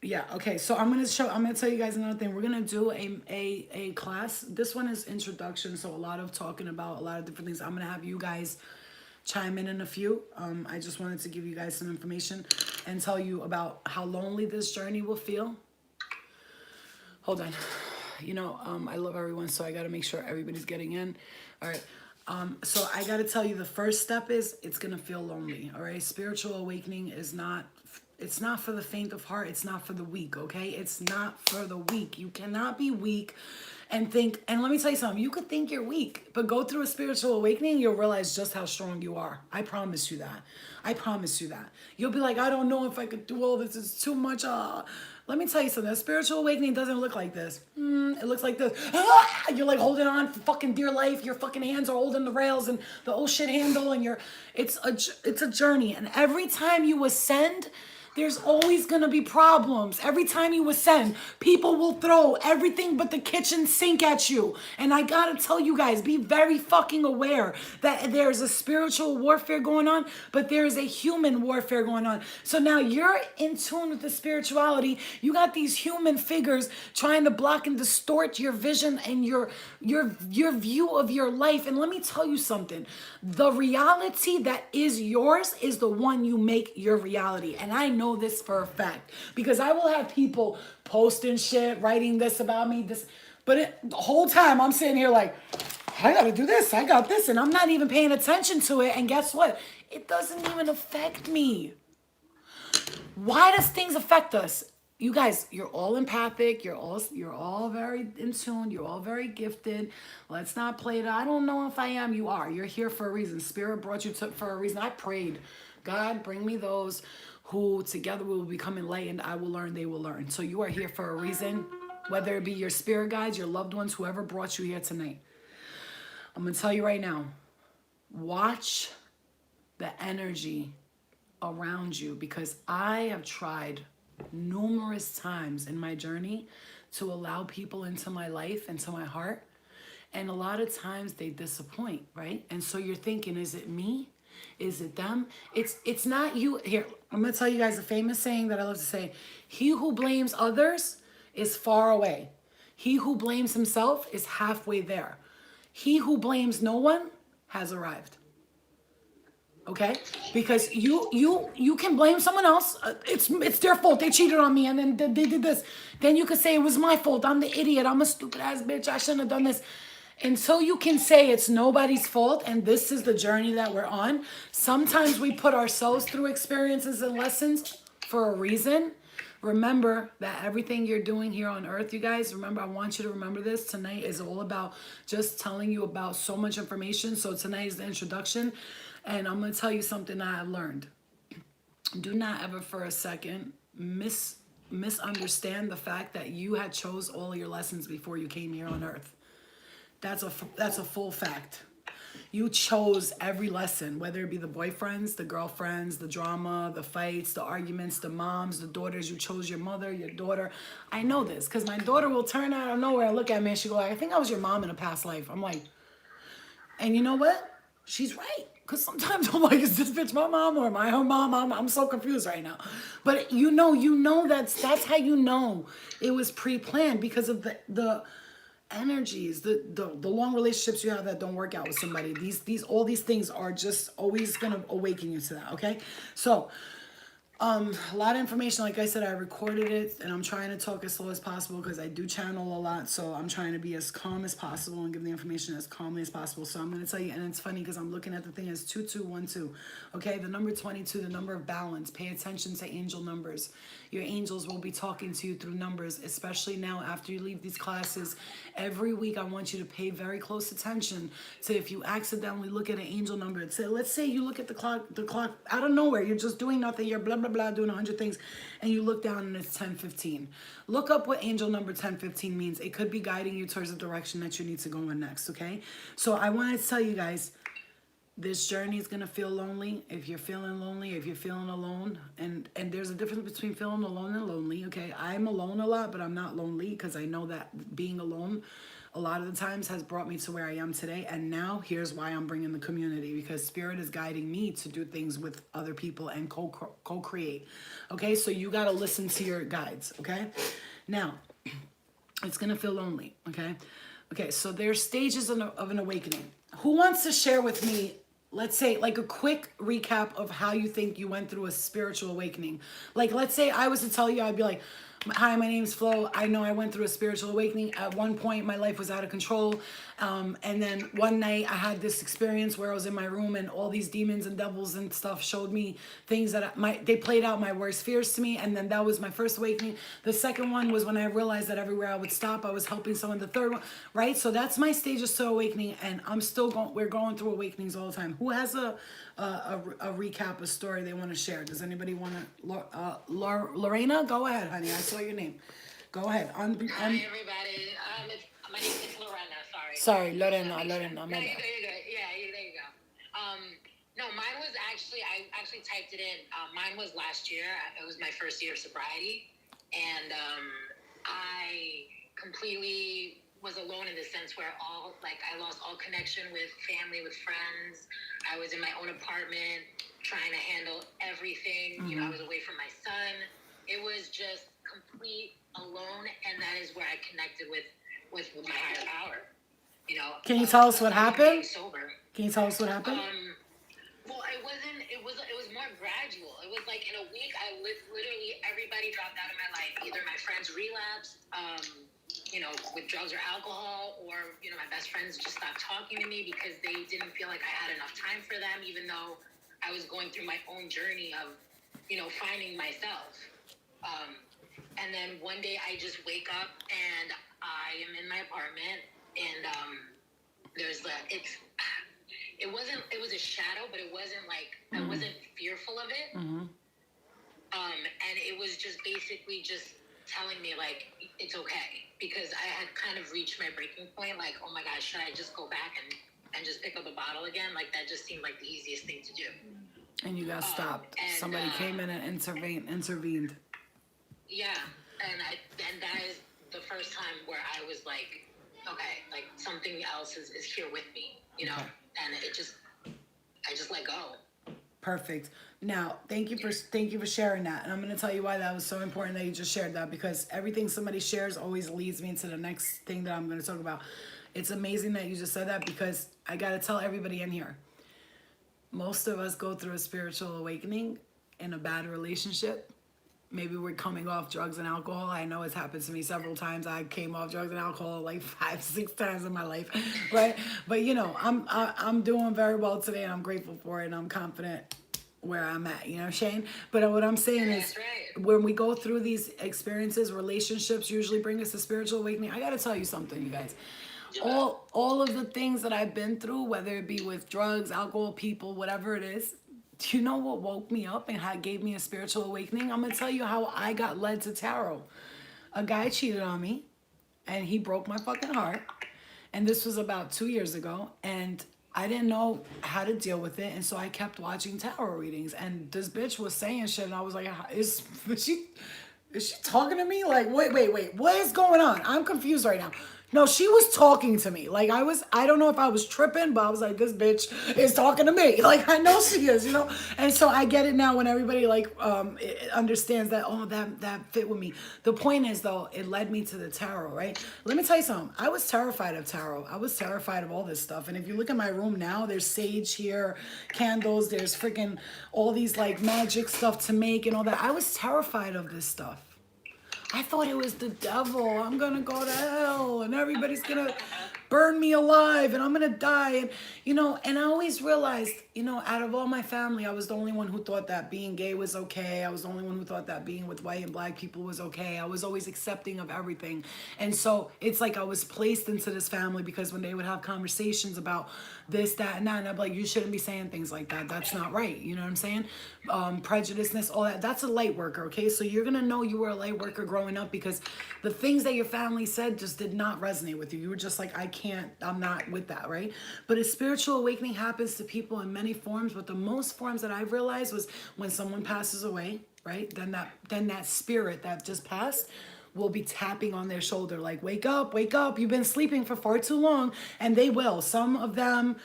Yeah. Okay. So I'm going to tell you guys another thing. We're going to do a class. This one is introduction. So a lot of talking about a lot of different things. I'm going to have you guys chime in a few. I just wanted to give you guys some information and tell you about how lonely this journey will feel. Hold on. You know, I love everyone, so I got to make sure everybody's getting in. All right. So I got to tell you, the first step is it's going to feel lonely. All right. Spiritual awakening is not, it's not for the faint of heart. It's not for the weak. Okay. It's not for the weak. You cannot be weak and think, and let me tell you something, you could think you're weak, but go through a spiritual awakening, you'll realize just how strong you are. I promise you that. I promise you that. You'll be like, I don't know if I could do all this. It's too much. Let me tell you something. A spiritual awakening doesn't look like this. It looks like this. You're like holding on for fucking dear life. Your fucking hands are holding the rails and the oh shit handle, and it's a journey. And every time you ascend, there's always gonna be problems. Every time you ascend, people will throw everything but the kitchen sink at you. And I gotta tell you guys, be very fucking aware that there's a spiritual warfare going on, but there's a human warfare going on. So now you're in tune with the spirituality. You got these human figures trying to block and distort your vision and your view of your life. And let me tell you something. The reality that is yours is the one you make your reality. And I know this for a fact because I will have people posting shit, writing this about me, but the whole time I'm sitting here like, I gotta do this, I got this, and I'm not even paying attention to it. And guess what? It doesn't even affect me. Why does things affect us? You guys, you're all empathic. You're all very in tune. You're all very gifted. Let's not play it. I don't know if I am. You are. You're here for a reason. Spirit brought you for a reason. I prayed, God, bring me those who together we will become enlightened. I will learn. They will learn. So you are here for a reason. Whether it be your spirit guides, your loved ones, whoever brought you here tonight. I'm gonna tell you right now. Watch the energy around you because I have tried numerous times in my journey to allow people into my life, into my heart, and a lot of times they disappoint, right? And so you're thinking, is it me? Is it them? It's not you. Here, I'm gonna tell you guys a famous saying that I love to say: he who blames others is far away. He who blames himself is halfway there. He who blames no one has arrived. Okay, because you can blame someone else. It's their fault. They cheated on me, and then they did this. Then you could say it was my fault. I'm the idiot. I'm a stupid ass bitch. I shouldn't have done this. Until you can say it's nobody's fault, and this is the journey that we're on. Sometimes we put ourselves through experiences and lessons for a reason. Remember that everything you're doing here on earth, you guys, remember, I want you to remember this. Tonight is all about just telling you about so much information. So tonight is the introduction. And I'm going to tell you something that I've learned. Do not ever for a second misunderstand the fact that you had chose all of your lessons before you came here on earth. That's a full fact. You chose every lesson, whether it be the boyfriends, the girlfriends, the drama, the fights, the arguments, the moms, the daughters. You chose your mother, your daughter. I know this because my daughter will turn out of nowhere and look at me and she go like, I think I was your mom in a past life. I'm like, and you know what? She's right. Because sometimes I'm like, is this bitch my mom or am I her mom? I'm so confused right now. But you know that's how you know it was pre-planned because of the energies, the long relationships you have that don't work out with somebody. All these things are just always gonna awaken you to that, okay? So a lot of information, like I said, I recorded it and I'm trying to talk as slow as possible because I do channel a lot. So I'm trying to be as calm as possible and give the information as calmly as possible. So I'm going to tell you, and it's funny because I'm looking at the thing as 2212. Okay, the number 22, the number of balance. Pay attention to angel numbers. Your angels will be talking to you through numbers, especially now after you leave these classes. Every week, I want you to pay very close attention to if you accidentally look at an angel number. Let's say you look at the clock out of nowhere. You're just doing nothing. You're blah, blah, blah, doing 100 things. And you look down and it's 1015. Look up what angel number 1015 means. It could be guiding you towards the direction that you need to go in next, okay? So I want to tell you guys, this journey is going to feel lonely. If you're feeling lonely, if you're feeling alone, and there's a difference between feeling alone and lonely, okay? I'm alone a lot, but I'm not lonely because I know that being alone a lot of the times has brought me to where I am today. And now here's why I'm bringing the community, because Spirit is guiding me to do things with other people and co-create. Okay, so you got to listen to your guides, okay? Now, it's going to feel lonely, okay? Okay, so there's stages of an awakening. Who wants to share with me, let's say, like a quick recap of how you think you went through a spiritual awakening? Like, let's say I was to tell you, I'd be like, Hi, my name's Flo. I know I went through a spiritual awakening. At one point, my life was out of control. And then one night I had this experience where I was in my room and all these demons and devils and stuff showed me things that they played out my worst fears to me. And then that was my first awakening. The second one was when I realized that everywhere I would stop, I was helping someone. The third one, right? So that's my stage of soul awakening. And I'm still going, we're going through awakenings all the time. Who has a recap, a story they want to share? Does anybody want to? Lorena, go ahead, honey. I saw your name. Go ahead. Hi, everybody. My name is Lorena. Sorry, Lorena. No, My you're bad. good. Yeah, there you go. No, mine was actually, I actually typed it in. Mine was last year. It was my first year of sobriety. And I completely was alone in the sense where I lost all connection with family, with friends. I was in my own apartment trying to handle everything. You know, I was away from my son. It was just complete alone, and that is where I connected with my higher power. You know. Can you tell us what happened? Sober. Can you tell us what happened? Well, it wasn't. It was more gradual. It was like in a week, literally everybody dropped out of my life. Either my friends relapsed, you know, with drugs or alcohol, or you know, my best friends just stopped talking to me because they didn't feel like I had enough time for them, even though I was going through my own journey of, you know, finding myself. And then one day I just wake up and I am in my apartment and it was a shadow, but it wasn't like, I wasn't fearful of it. And it was just basically just telling me like, it's okay. Because I had kind of reached my breaking point. Like, oh my gosh, should I just go back and just pick up a bottle again? Like that just seemed like the easiest thing to do. And you got stopped. And, Somebody came in and intervened. Yeah, and that is the first time where I was like, okay, like something else is here with me, you know, and I just let go. Perfect. Now, thank you for sharing that, and I'm going to tell you why that was so important that you just shared that, because everything somebody shares always leads me into the next thing that I'm going to talk about. It's amazing that you just said that, because I got to tell everybody in here, most of us go through a spiritual awakening in a bad relationship. Maybe we're coming off drugs and alcohol. I know it's happened to me several times. I came off drugs and alcohol like 5-6 times in my life, right? But you know, I'm doing very well today, and I'm grateful for it, and I'm confident where I'm at. You know, Shane. But what I'm saying is, when we go through these experiences, relationships usually bring us a spiritual awakening. I got to tell you something, you guys. All of the things that I've been through, whether it be with drugs, alcohol, people, whatever it is. Do you know what woke me up and gave me a spiritual awakening? I'm going to tell you how I got led to tarot. A guy cheated on me, and he broke my fucking heart. And this was about 2 years ago, and I didn't know how to deal with it, and so I kept watching tarot readings. And this bitch was saying shit, and I was like, is she talking to me? Like, wait, what is going on? I'm confused right now. No, she was talking to me. Like, I don't know if I was tripping, but I was like, this bitch is talking to me. Like, I know she is, you know? And so I get it now when everybody, like, understands that, oh, that fit with me. The point is, though, it led me to the tarot, right? Let me tell you something. I was terrified of tarot. I was terrified of all this stuff. And if you look at my room now, there's sage here, candles, there's freaking all these, like, magic stuff to make and all that. I was terrified of this stuff. I thought it was the devil. I'm going to go to hell and everybody's going to burn me alive and I'm going to die. And, you know, and I always realized, you know, out of all my family, I was the only one who thought that being gay was okay. I was the only one who thought that being with white and black people was okay. I was always accepting of everything. And so it's like I was placed into this family because when they would have conversations about this, that, and that, and I'd be like, you shouldn't be saying things like that. That's not right. You know what I'm saying? Prejudiceness, all that. That's a light worker, okay? So you're going to know you were a light worker growing up because the things that your family said just did not resonate with you. You were just like, I'm not with that, right? But a spiritual awakening happens to people in many forms, but the most forms that I've realized was when someone passes away, right? Then that spirit that just passed will be tapping on their shoulder like, wake up, you've been sleeping for far too long. And they will. Some of them,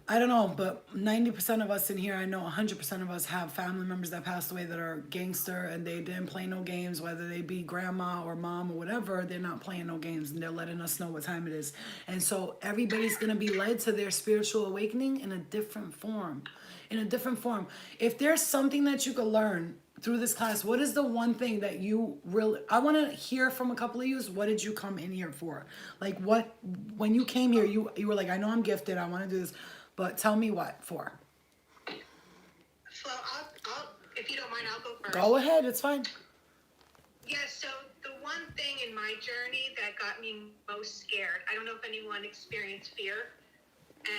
I don't know, but 90% of us in here, I know 100% of us have family members that passed away that are gangster and they didn't play no games, whether they be grandma or mom or whatever, they're not playing no games and they're letting us know what time it is. And so everybody's going to be led to their spiritual awakening in a different form. If there's something that you could learn through this class, what is the one thing that you really, I want to hear from a couple of you, what did you come in here for? Like what, when you came here, you were like, I know I'm gifted, I want to do this, but tell me what for. So I'll, if you don't mind, I'll go first. Go ahead, it's fine. Yeah, so the one thing in my journey that got me most scared, I don't know if anyone experienced fear.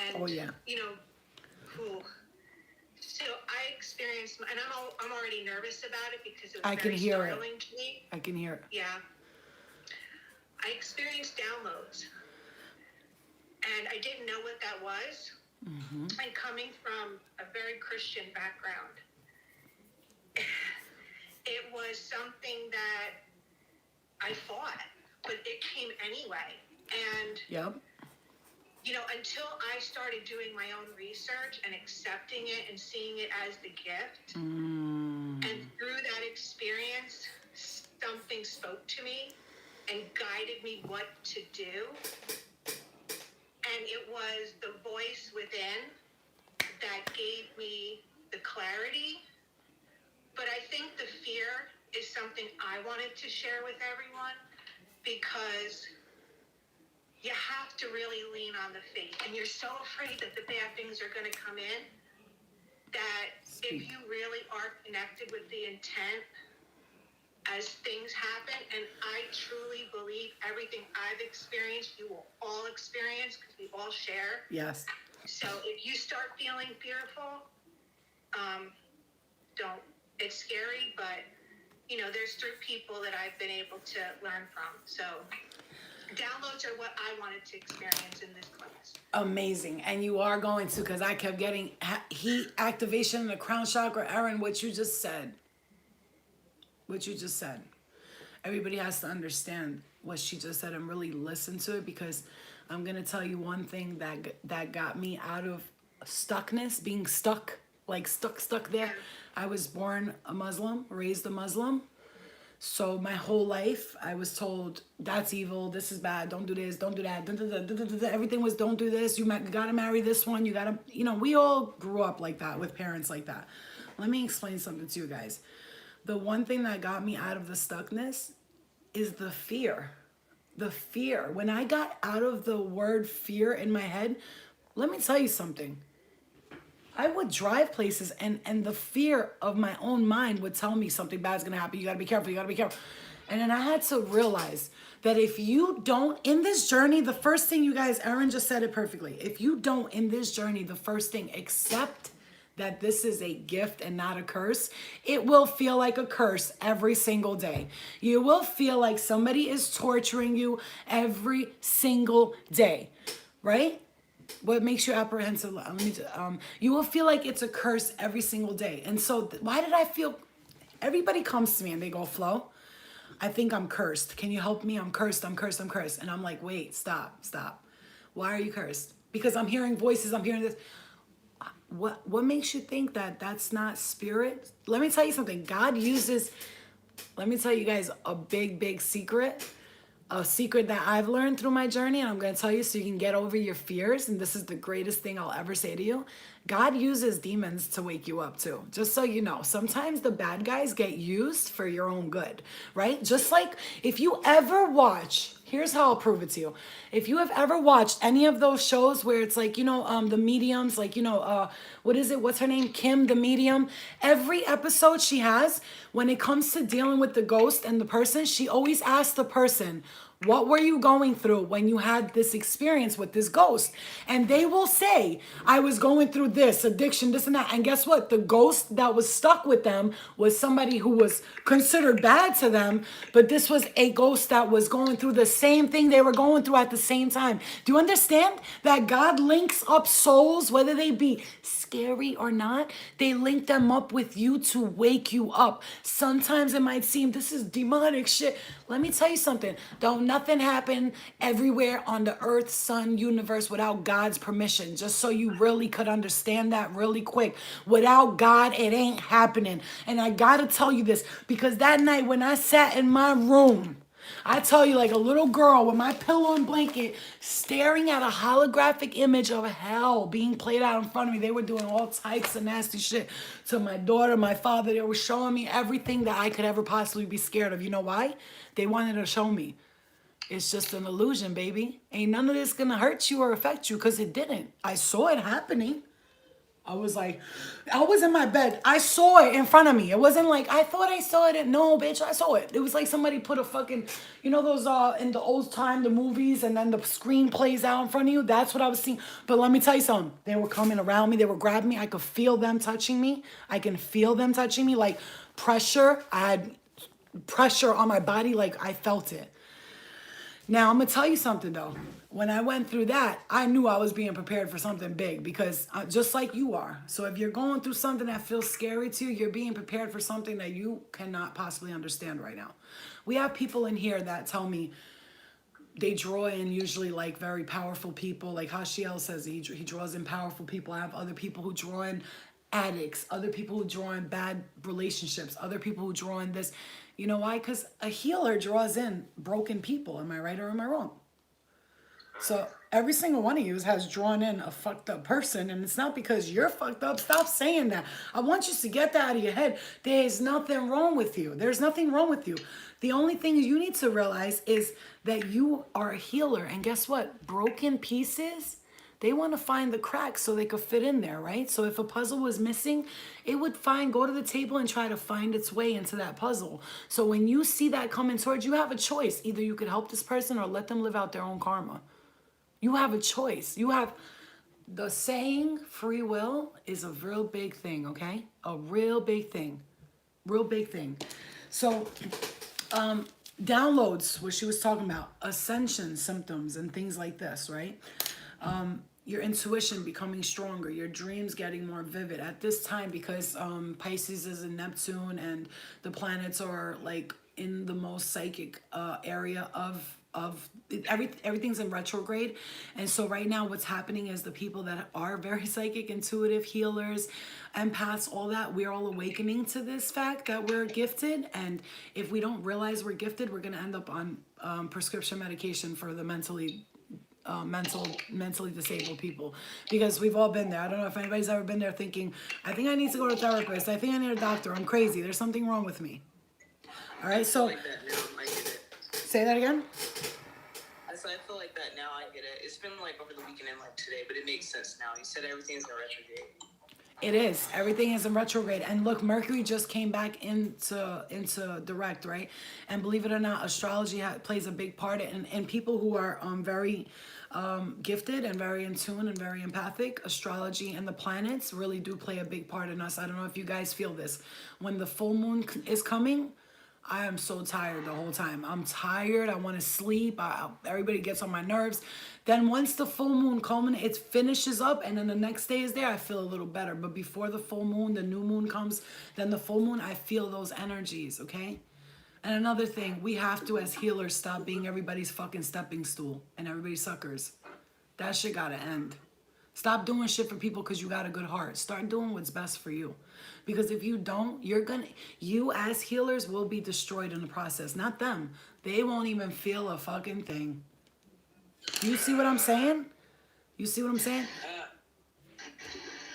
And, Oh, yeah. you know, cool. So I experienced, and I'm already nervous about it because it was I can very hear it. startling to me. I can hear it. Yeah. I experienced downloads. And I didn't know what that was. Mm-hmm. And coming from a very Christian background, it was something that I fought, but it came anyway. And, Yep. you know, until I started doing my own research and accepting it and seeing it as the gift, and through that experience, something spoke to me and guided me what to do. And it was the voice within that gave me the clarity. But I think the fear is something I wanted to share with everyone because you have to really lean on the faith. And you're so afraid that the bad things are going to come in that if you really are connected with the intent as things happen, and I truly believe everything I've experienced, you will all experience because we all share. Yes. So if you start feeling fearful, don't. It's scary, but, you know, there's through people that I've been able to learn from. So downloads are what I wanted to experience in this class. Amazing. And you are going to, because I kept getting heat activation in the crown chakra. Erin, what you just said. What you just said. Everybody has to understand what she just said and really listen to it, because I'm going to tell you one thing that got me out of stuckness, being stuck, like stuck there. I was born a Muslim, raised a Muslim. So my whole life, I was told, that's evil, this is bad, don't do this, don't do that. Everything was, don't do this, you gotta marry this one, you gotta, you know, we all grew up like that with parents like that. Let me explain something to you guys. The one thing that got me out of the stuckness is the fear. The fear. When I got out of the word fear in my head, let me tell you something. I would drive places and the fear of my own mind would tell me something bad's gonna happen. You gotta be careful, you gotta be careful. And then I had to realize that if you don't, in this journey, the first thing you guys, Erin just said it perfectly. If you don't, in this journey, the first thing, accept that this is a gift and not a curse, it will feel like a curse every single day. You will feel like somebody is torturing you every single day, right? What makes you apprehensive? You will feel like it's a curse every single day. And so why did I feel, everybody comes to me and they go, Flo, I think I'm cursed. Can you help me? I'm cursed. And I'm like, wait, stop. Why are you cursed? Because I'm hearing voices, I'm hearing this. What makes you think that that's not spirit? Let me tell you something. God uses, let me tell you guys a big secret. A secret that I've learned through my journey, and I'm going to tell you so you can get over your fears, and this is the greatest thing I'll ever say to you. God uses demons to wake you up too. Just so you know, sometimes the bad guys get used for your own good, right? Just like if you ever watch, here's how I'll prove it to you. If you have ever watched any of those shows where it's like, you know, the mediums, like, you know, what is it? What's her name? Kim, the medium. Every episode she has, when it comes to dealing with the ghost and the person, she always asks the person, what were you going through when you had this experience with this ghost? And they will say, I was going through this, addiction, this and that. And guess what? The ghost that was stuck with them was somebody who was considered bad to them. But this was a ghost that was going through the same thing they were going through at the same time. Do you understand that God links up souls, whether they be scary or not? They link them up with you to wake you up. Sometimes it might seem this is demonic shit. Let me tell you something. Don't nothing happen everywhere on the earth, sun, universe without God's permission. Just so you really could understand that really quick. Without God, it ain't happening. And I gotta tell you this because that night when I sat in my room, I tell you, like a little girl with my pillow and blanket staring at a holographic image of hell being played out in front of me. They were doing all types of nasty shit to my daughter, my father. They were showing me everything that I could ever possibly be scared of. You know why? They wanted to show me. It's just an illusion, baby. Ain't none of this gonna hurt you or affect you, because it didn't. I saw it happening. I was like, I was in my bed. I saw it in front of me. It wasn't like, I thought I saw it. No, bitch, I saw it. It was like somebody put a fucking, you know those, in the old time, the movies, and then the screen plays out in front of you? That's what I was seeing. But let me tell you something. They were coming around me. They were grabbing me. I could feel them touching me. I can feel them touching me. Like pressure. I had pressure on my body. Like I felt it. Now, I'm going to tell you something, though. When I went through that, I knew I was being prepared for something big, because just like you are. So if you're going through something that feels scary to you, you're being prepared for something that you cannot possibly understand right now. We have people in here that tell me they draw in usually like very powerful people. Like Hashiel says he draws in powerful people. I have other people who draw in addicts, other people who draw in bad relationships, other people who draw in this. You know why? Because a healer draws in broken people. Am I right or am I wrong? So every single one of you has drawn in a fucked up person, and it's not because you're fucked up. Stop saying that. I want you to get that out of your head. There's nothing wrong with you. There's nothing wrong with you. The only thing you need to realize is that you are a healer, and guess what? Broken pieces, they want to find the cracks so they could fit in there, right? So if a puzzle was missing, it would go to the table and try to find its way into that puzzle. So when you see that coming towards you, have a choice. Either you could help this person or let them live out their own karma. You have a choice. You have the saying free will is a real big thing, okay? A real big thing. Real big thing. So downloads, what she was talking about, ascension symptoms and things like this, right? Your intuition becoming stronger, your dreams getting more vivid at this time, because Pisces is in Neptune and the planets are like in the most psychic area of everything's in retrograde. And so right now what's happening is the people that are very psychic, intuitive, healers, empaths, all that, we're all awakening to this fact that we're gifted. And if we don't realize we're gifted, we're going to end up on prescription medication for the mentally disabled people, because we've all been there. I don't know if anybody's ever been there thinking, I think I need to go to a therapist. I think I need a doctor. I'm crazy. There's something wrong with me. All right. So like that now, I get it. Say that again. I feel like that now. I get it. It's been like over the weekend and like today, but it makes sense now. You said everything's in retrograde. It is. Everything is in retrograde. And look, Mercury just came back into direct, right? And believe it or not, astrology plays a big part in, and people who are very gifted and very in tune and very empathic, astrology and the planets really do play a big part in us. I don't know if you guys feel this. When the full moon is coming, I am so tired the whole time. I'm tired. I want to sleep. Everybody gets on my nerves. Then once the full moon culminates, it finishes up, and then the next day is there, I feel a little better. But before the full moon, the new moon comes, then the full moon, I feel those energies, okay? And another thing, we have to, as healers, stop being everybody's fucking stepping stool and everybody's suckers. That shit gotta end. Stop doing shit for people because you got a good heart. Start doing what's best for you. Because if you don't, you as healers will be destroyed in the process. Not them. They won't even feel a fucking thing. You see what I'm saying? You see what I'm saying?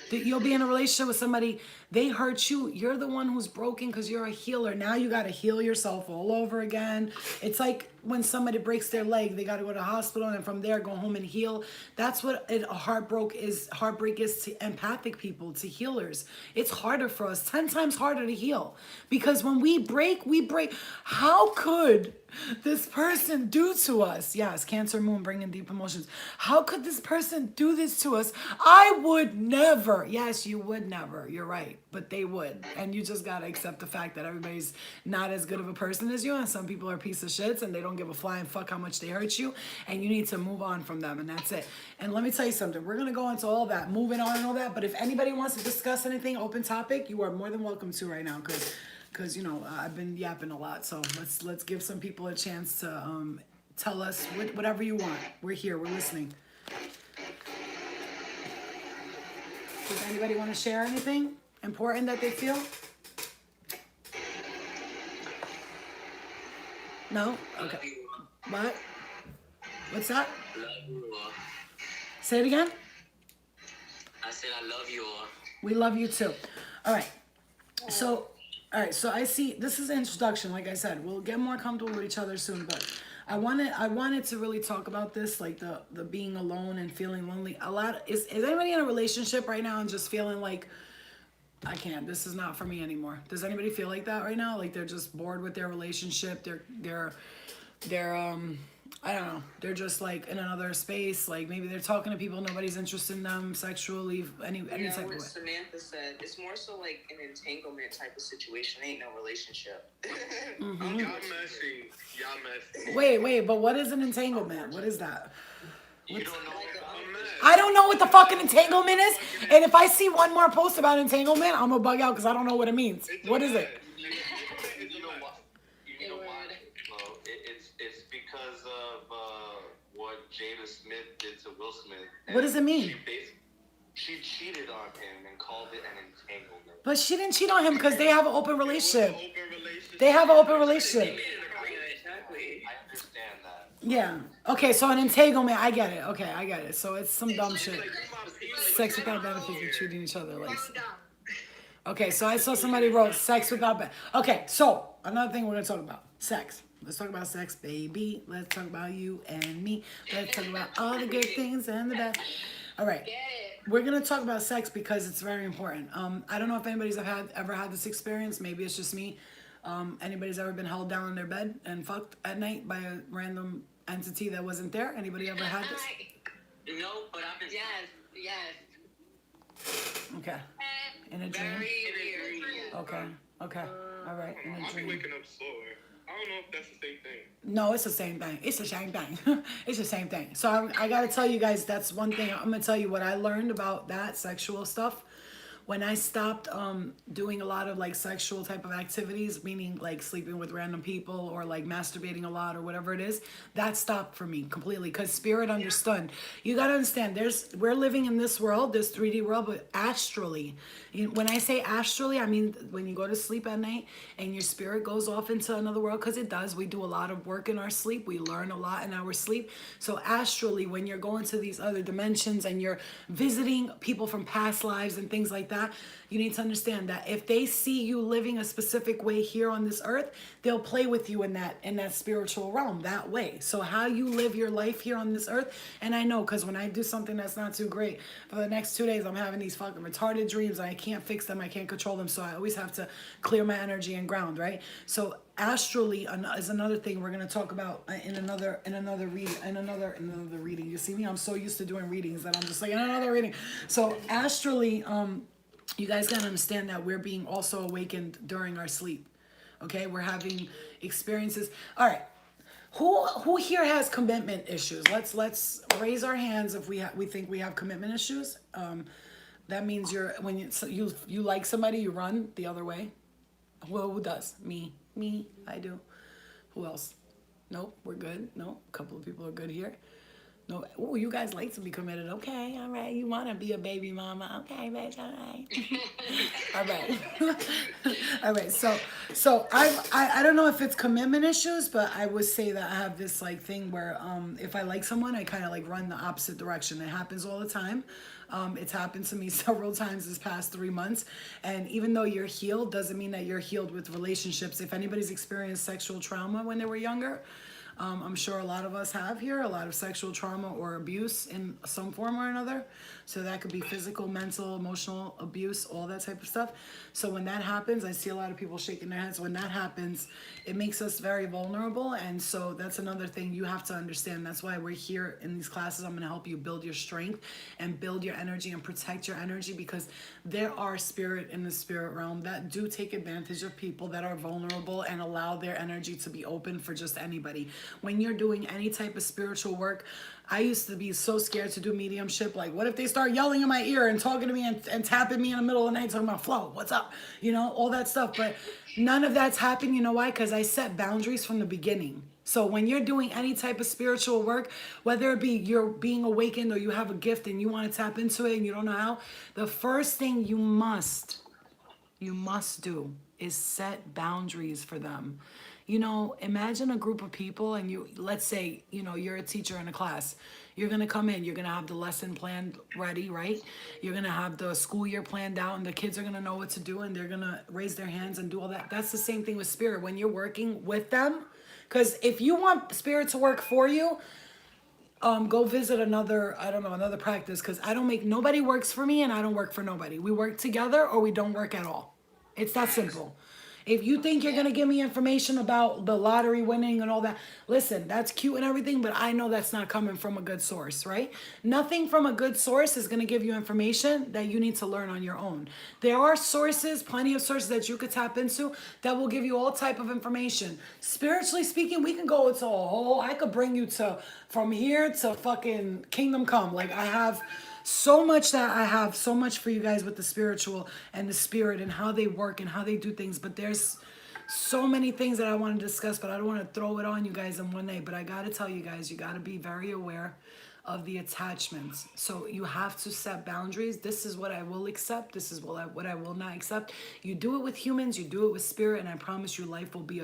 You'll be in a relationship with somebody, they hurt you. You're the one who's broken because you're a healer. Now you got to heal yourself all over again. It's like when somebody breaks their leg, they got to go to the hospital and from there go home and heal. That's what a heartbreak is to empathic people, to healers. It's harder for us, 10 times harder to heal. Because when we break, we break. How could this person do to us? Yes, Cancer Moon bringing deep emotions. How could this person do this to us? I would never. Yes, you would never. You're right. But they would. And you just got to accept the fact that everybody's not as good of a person as you. And some people are piece of shits and they don't give a flying fuck how much they hurt you. And you need to move on from them. And that's it. And let me tell you something. We're going to go into all that, moving on and all that. But if anybody wants to discuss anything, open topic, you are more than welcome to right now. Because you know, I've been yapping a lot. So let's give some people a chance to tell us whatever you want. We're here. We're listening. Does anybody want to share anything important that they feel? No? Love Okay. you. What? What's that? Love you. Say it again. I said I love you. We love you too. All right. So, all right. So I see. This is an introduction. Like I said, we'll get more comfortable with each other soon. But I wanted to really talk about this, like the being alone and feeling lonely. A lot. Is anybody in a relationship right now and just feeling like I can't. This is not for me anymore. Does anybody feel like that right now? Like they're just bored with their relationship. They're I don't know. They're just like in another space. Like maybe they're talking to people. Nobody's interested in them sexually. Any You type know of what way. Samantha said? It's more so like an entanglement type of situation. Ain't no relationship. Y'all messy. Y'all messy. Wait. But what is an entanglement? What is that? You don't know. I'm mad. I don't know what the fucking entanglement is. And if I see one more post about entanglement, I'm gonna bug out because I don't know what it means. It's What a is mess. it? You know why? You know why? Well, it's because of what Jada Smith did to Will Smith. What does it mean? She cheated on him and called it an entanglement. But she didn't cheat on him because they have an open relationship. Open relationship. They have an open relationship. Exactly. I understand that. Yeah. Okay, so an entanglement, I get it. Okay, I get it. So it's some dumb shit. Sex without benefits and treating each other like. Calm down. Okay, so I saw somebody wrote sex without benefits. Okay, so another thing we're gonna talk about sex. Let's talk about sex, baby. Let's talk about you and me. Let's talk about all the good things and the bad. All right. Get it. We're gonna talk about sex because it's very important. I don't know if anybody's ever had this experience. Maybe it's just me. Anybody's ever been held down in their bed and fucked at night by a random entity that wasn't there? Anybody ever had this? No, but I've been. Yes. Okay. In a dream. Very weird. Okay. All right. In a I'll be dream. waking up sore. I don't know if that's the same thing. No, it's the same thing. It's the same thing. It's the same thing. So I gotta tell you guys, that's one thing. I'm gonna tell you what I learned about that sexual stuff. When I stopped doing a lot of like sexual type of activities, meaning like sleeping with random people or like masturbating a lot or whatever it is, that stopped for me completely because spirit understood. You gotta understand, we're living in this world, this 3D world, but astrally. When I say astrally, I mean when you go to sleep at night and your spirit goes off into another world, because it does. We do a lot of work in our sleep. We learn a lot in our sleep. So astrally, when you're going to these other dimensions and you're visiting people from past lives and things like that, you need to understand that if they see you living a specific way here on this earth, they'll play with you in that spiritual realm that way. So how you live your life here on this earth, and I know because when I do something that's not too great, for the next 2 days I'm having these fucking retarded dreams and I can't fix them, I can't control them, so I always have to clear my energy and ground, right? So astrally is another thing we're gonna talk about in another reading. You see me? I'm so used to doing readings that I'm just like in another reading. So astrally, you guys gotta understand that we're being also awakened during our sleep. Okay, we're having experiences. All right, who here has commitment issues? Let's raise our hands if we think we have commitment issues. That means when you like somebody, you run the other way. Who does? Me, I do. Who else? Nope, we're good. Nope, a couple of people are good here. No, oh, you guys like to be committed. Okay, all right. You want to be a baby mama. Okay, baby, all right. All right. All right. So I don't know if it's commitment issues, but I would say that I have this like thing where if I like someone, I kind of like run the opposite direction. It happens all the time. It's happened to me several times this past 3 months. And even though you're healed, doesn't mean that you're healed with relationships. If anybody's experienced sexual trauma when they were younger, I'm sure a lot of us have here a lot of sexual trauma or abuse in some form or another. So that could be physical, mental, emotional abuse, all that type of stuff. So when that happens, I see a lot of people shaking their heads. When that happens, it makes us very vulnerable. And so that's another thing you have to understand. That's why we're here in these classes. I'm going to help you build your strength and build your energy and protect your energy, because there are spirit in the spirit realm that do take advantage of people that are vulnerable and allow their energy to be open for just anybody. When you're doing any type of spiritual work, I used to be so scared to do mediumship. Like, what if they start yelling in my ear and talking to me and tapping me in the middle of the night talking about Flo, what's up? You know, all that stuff. But none of that's happened. You know why? Because I set boundaries from the beginning. So when you're doing any type of spiritual work, whether it be you're being awakened or you have a gift and you want to tap into it and you don't know how, the first thing you must do is set boundaries for them. You know, imagine a group of people and you, let's say, you know, you're a teacher in a class. You're going to come in, you're going to have the lesson plan ready, right? You're going to have the school year planned out and the kids are going to know what to do and they're going to raise their hands and do all that. That's the same thing with spirit when you're working with them. Because if you want spirit to work for you, go visit another, I don't know, another practice, because nobody works for me and I don't work for nobody. We work together or we don't work at all. It's that simple. If you think you're going to give me information about the lottery winning and all that, listen, that's cute and everything, but I know that's not coming from a good source, right? Nothing from a good source is going to give you information that you need to learn on your own. There are sources, plenty of sources that you could tap into that will give you all type of information. Spiritually speaking, we can go into a whole, I could bring you to from here to fucking kingdom come. Like I have so much for you guys with the spiritual and the spirit and how they work and how they do things. But there's so many things that I want to discuss, but I don't want to throw it on you guys in one day. But I got to tell you guys, you got to be very aware of the attachments. So you have to set boundaries. This is what I will accept. This is what I will not accept. You do it with humans, you do it with spirit, and I promise you life will be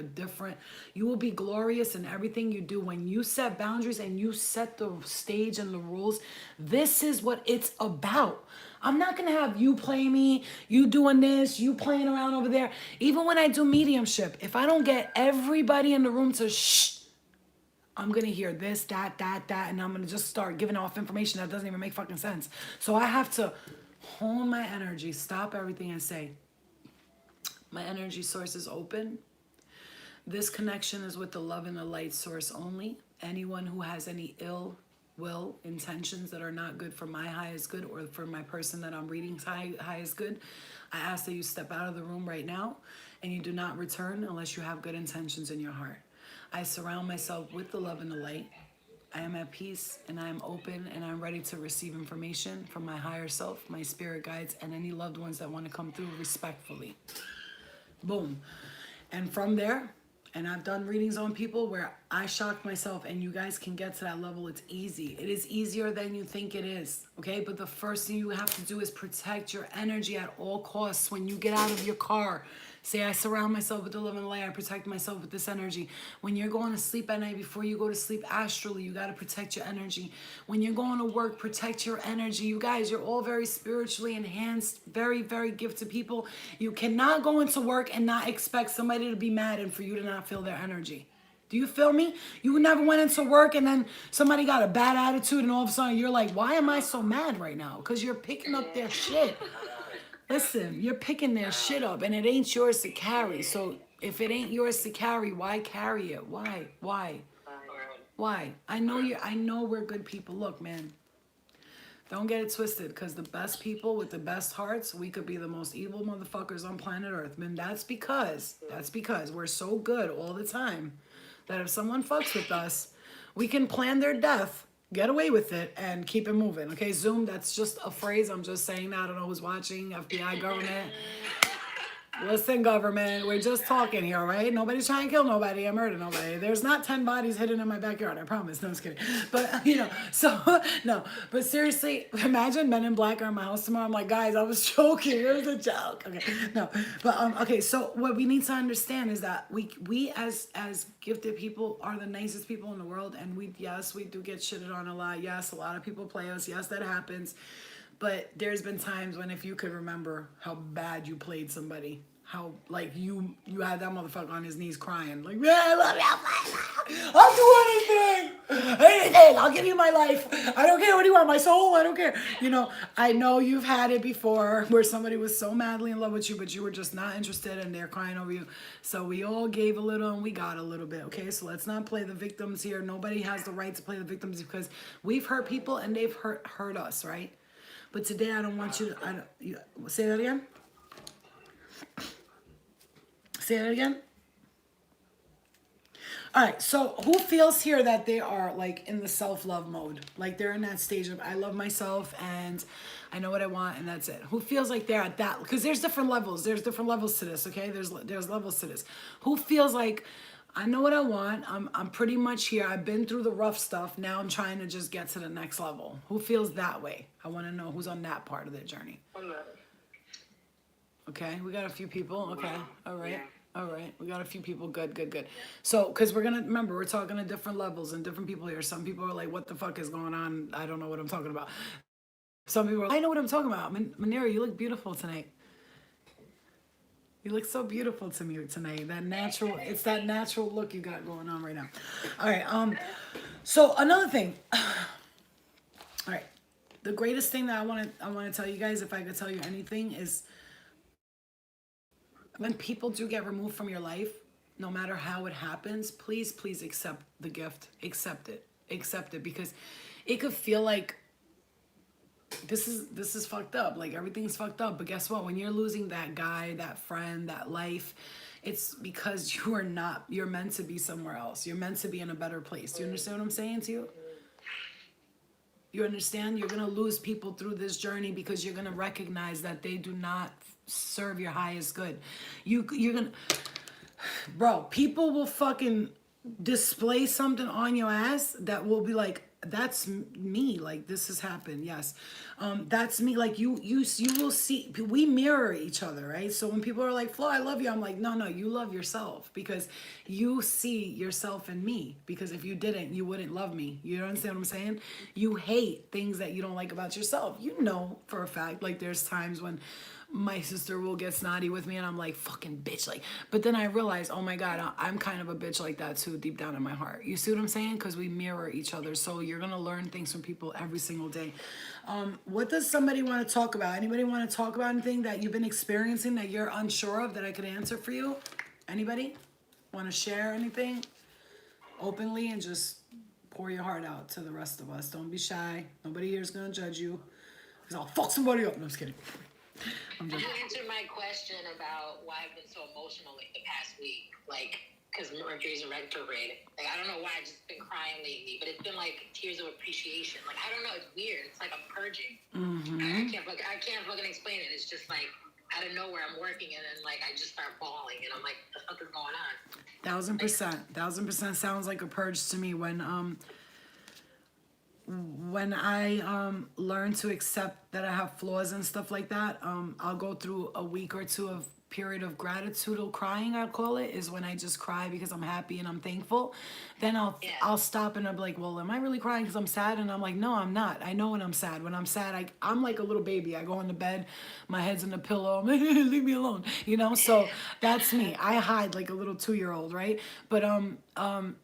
you will be glorious in everything you do. When you set boundaries and you set the stage and the rules, this is what it's about. I'm not going to have you play me, you doing this, you playing around over there. Even when I do mediumship, if I don't get everybody in the room to shh, I'm going to hear this, that, and I'm going to just start giving off information that doesn't even make fucking sense. So I have to hone my energy, stop everything and say, my energy source is open. This connection is with the love and the light source only. Anyone who has any ill will, intentions that are not good for my highest good or for my person that I'm reading's highest good, I ask that you step out of the room right now and you do not return unless you have good intentions in your heart. I surround myself with the love and the light. I am at peace and I am open and I'm ready to receive information from my higher self, my spirit guides, and any loved ones that want to come through respectfully. Boom. And from there, and I've done readings on people where I shocked myself and you guys can get to that level. It's easy. It is easier than you think it is. Okay. But the first thing you have to do is protect your energy at all costs. When you get out of your car, say, I surround myself with the love and light. I protect myself with this energy. When you're going to sleep at night, before you go to sleep astrally, you got to protect your energy. When you're going to work, protect your energy. You guys, you're all very spiritually enhanced, very, very gifted people. You cannot go into work and not expect somebody to be mad and for you to not feel their energy. Do you feel me? You never went into work and then somebody got a bad attitude and all of a sudden you're like, why am I so mad right now? Because you're picking up their shit. Listen, you're picking their shit up and it ain't yours to carry. So if it ain't yours to carry, why carry it? Why? I know we're good people. Look, man, don't get it twisted, because the best people with the best hearts, we could be the most evil motherfuckers on planet Earth. Man, that's because we're so good all the time that if someone fucks with us, we can plan their death, get away with it, and keep it moving. Okay, Zoom, that's just a phrase. I'm just saying that. I don't know who's watching. FBI, government. Listen, government, we're just talking here, right? Nobody's trying to kill nobody or murder nobody. There's not 10 bodies hidden in my backyard, I promise. No, I'm just kidding. But, no. But seriously, imagine Men in Black are in my house tomorrow. I'm like, guys, I was joking. It was a joke. Okay, no. But, okay, so what we need to understand is that we as gifted people are the nicest people in the world. And we do get shitted on a lot. Yes, a lot of people play us. Yes, that happens. But there's been times when, if you could remember how bad you played somebody, how like you had that motherfucker on his knees crying, like, man, I love you, I'll do anything, I'll give you my life, I don't care what you want, my soul, I don't care. I know you've had it before where somebody was so madly in love with you, but you were just not interested and they're crying over you. So we all gave a little and we got a little bit, okay? So let's not play the victims here. Nobody has the right to play the victims because we've hurt people and they've hurt us, right? But today I don't want you to, say that again? Say that again? All right, so who feels here that they are like in the self-love mode? Like they're in that stage of I love myself and I know what I want and that's it. Who feels like they're at that? Because there's different levels. There's different levels to this, okay? There's levels to this. Who feels like I know what I want. I'm pretty much here. I've been through the rough stuff. Now I'm trying to just get to the next level. Who feels that way? I want to know who's on that part of their journey. Okay, we got a few people. Okay, all right. All right, we got a few people. Good, good, good. So, because we're gonna remember, we're talking to different levels and different people here. Some people are like, "What the fuck is going on? I don't know what I'm talking about." Some people are like, "I know what I'm talking about." Manira, you look beautiful tonight. You look so beautiful to me tonight. That natural, it's that natural look you got going on right now. All right. So another thing. All right. The greatest thing that I want to tell you guys, if I could tell you anything, is when people do get removed from your life, no matter how it happens, please, please accept the gift. Accept it, because it could feel like this is fucked up. Like everything's fucked up. But guess what? When you're losing that guy, that friend, that life, it's because you're meant to be somewhere else. You're meant to be in a better place. Do you understand what I'm saying to you? You understand? You're going to lose people through this journey because you're going to recognize that they do not serve your highest good. You're going to... Bro, people will fucking display something on your ass that will be like, that's me. Like, this has happened. Yes. That's me. Like, you will see, we mirror each other, right? So when people are like, Flo, I love you. I'm like, no, you love yourself, because you see yourself in me. Because if you didn't, you wouldn't love me. You understand what I'm saying? You hate things that you don't like about yourself. You know, for a fact, like there's times when my sister will get snotty with me and I'm like, fucking bitch. Like, but then I realize, oh my God, I'm kind of a bitch like that too, deep down in my heart. You see what I'm saying? Because we mirror each other. So you're going to learn things from people every single day. What does somebody want to talk about? Anybody want to talk about anything that you've been experiencing that you're unsure of that I could answer for you? Anybody want to share anything openly and just pour your heart out to the rest of us? Don't be shy. Nobody here is going to judge you, because I'll fuck somebody up. No, I'm just kidding. You answered my question about why I've been so emotional like the past week, like because Mercury's in retrograde. Like I don't know why I've just been crying lately, but it's been like tears of appreciation. Like I don't know, it's weird. It's like I'm purging. I can't fucking explain it. It's just like out of nowhere I'm working and then like I just start bawling and I'm like, what the fuck is going on? 1000% sounds like a purge to me. When I learn to accept that I have flaws and stuff like that, I'll go through a week or two of period of gratitudinal crying, I call it, is when I just cry because I'm happy and I'm thankful. Then I'll stop and I'm like, well, am I really crying because I'm sad? And I'm like, no, I'm not. I know when I'm sad. When I'm sad, I'm like a little baby. I go into bed, my head's in the pillow, I'm like, leave me alone, you know? So that's me. I hide like a little 2-year-old, right? But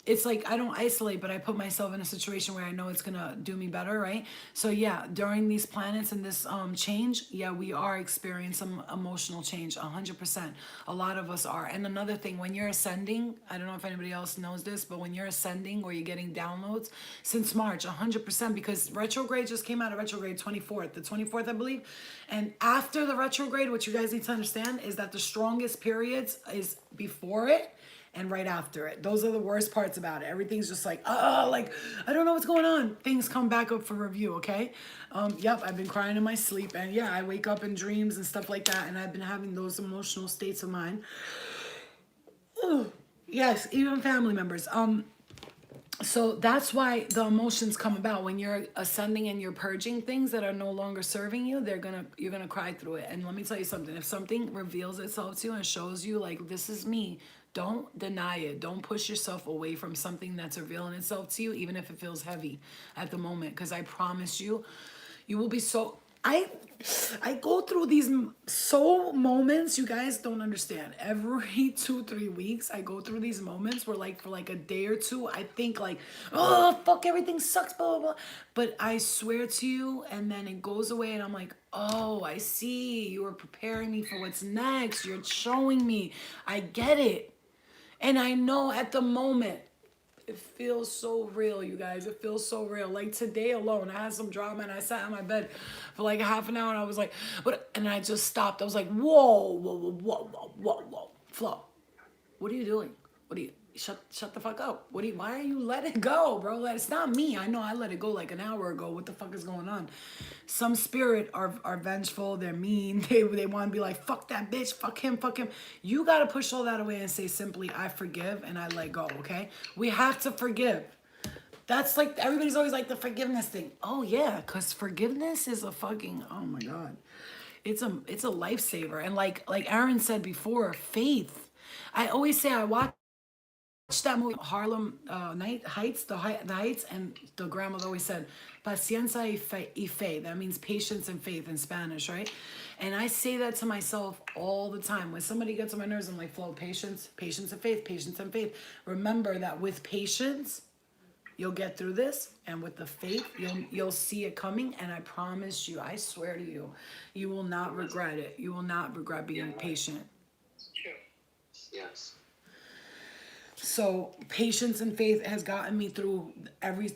it's like I don't isolate, but I put myself in a situation where I know it's gonna do me better, right? So yeah, during these planets and this change, yeah, we are experiencing some emotional change, 100%. A lot of us are. And another thing, when you're ascending, I don't know if anybody else knows this, but when you're ascending or you're getting downloads since March, 100%, because retrograde just came out of retrograde the 24th, I believe. And after the retrograde, what you guys need to understand is that the strongest periods is before it and right after it. Those are the worst parts about it. Everything's just like, like, I don't know what's going on. Things come back up for review, okay? Yep, I've been crying in my sleep. And yeah, I wake up in dreams and stuff like that. And I've been having those emotional states of mind. Ooh, yes, even family members. So that's why the emotions come about when you're ascending and you're purging things that are no longer serving you. You're gonna cry through it. And let me tell you something. If something reveals itself to you and shows you like, this is me, don't deny it. Don't push yourself away from something that's revealing itself to you, even if it feels heavy at the moment. Because I promise you, you will be so... I go through these moments you guys don't understand. Every 2-3 weeks, I go through these moments where like for like a day or two, I think like, oh, fuck, everything sucks, blah, blah, blah. But I swear to you, and then it goes away and I'm like, oh, I see. You are preparing me for what's next. You're showing me. I get it. And I know at the moment, it feels so real, you guys. It feels so real. Like today alone, I had some drama and I sat in my bed for like half an hour and I was like, what? And I just stopped. I was like, whoa. Flo, what are you doing? Shut the fuck up. Why are you letting it go, bro? It's not me. I know I let it go like an hour ago. What the fuck is going on? Some spirit are vengeful. They're mean. They want to be like, fuck that bitch. Fuck him. You got to push all that away and say simply, I forgive and I let go, okay? We have to forgive. That's like, everybody's always like the forgiveness thing. Oh yeah, because forgiveness is a fucking, oh my God. It's a lifesaver. And like Aaron said before, faith. I always say I watched that movie Harlem Heights, the Heights, and the grandmother always said paciencia y fe. That means patience and faith in Spanish, right? And I say that to myself all the time. When somebody gets on my nerves, I'm like, Flo, patience, patience and faith, patience and faith. Remember that with patience, you'll get through this, and with the faith, you'll see it coming. And I promise you, I swear to you, you will not regret it. You will not regret being patient. True. Yes. So patience and faith has gotten me through every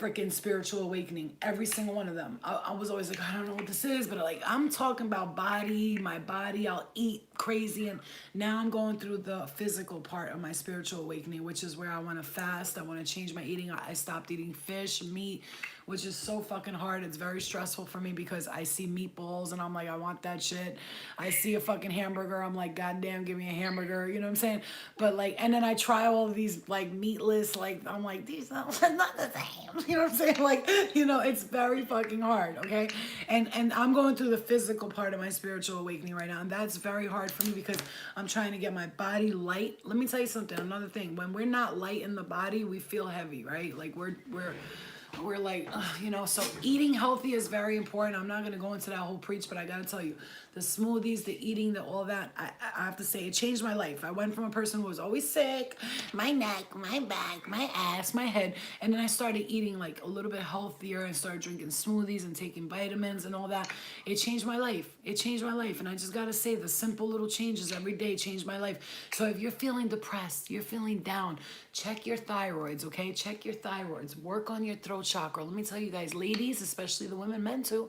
freaking spiritual awakening, every single one of them. I was always like, I don't know what this is, but like, I'm talking about my body, I'll eat crazy. And now I'm going through the physical part of my spiritual awakening, which is where I want to fast. I want to change my eating. I stopped eating fish, meat, which is so fucking hard. It's very stressful for me because I see meatballs and I'm like, I want that shit. I see a fucking hamburger. I'm like, goddamn, give me a hamburger. You know what I'm saying? But like, and then I try all of these like meatless, like, I'm like, these are not the same. You know what I'm saying? Like, you know, it's very fucking hard. Okay. And I'm going through the physical part of my spiritual awakening right now. And that's very hard for me because I'm trying to get my body light. Let me tell you something. Another thing, when we're not light in the body, we feel heavy, right? Like we're like, you know, so eating healthy is very important. I'm not going to go into that whole preach, but I got to tell you, the smoothies, the eating, the all that, I have to say, it changed my life. I went from a person who was always sick, my neck, my back, my ass, my head, and then I started eating like a little bit healthier and started drinking smoothies and taking vitamins and all that. It changed my life. It changed my life. And I just got to say, the simple little changes every day changed my life. So if you're feeling depressed, you're feeling down, check your thyroids, okay? Check your thyroids. Work on your throat chakra. Let me tell you guys, ladies, especially the women, men too,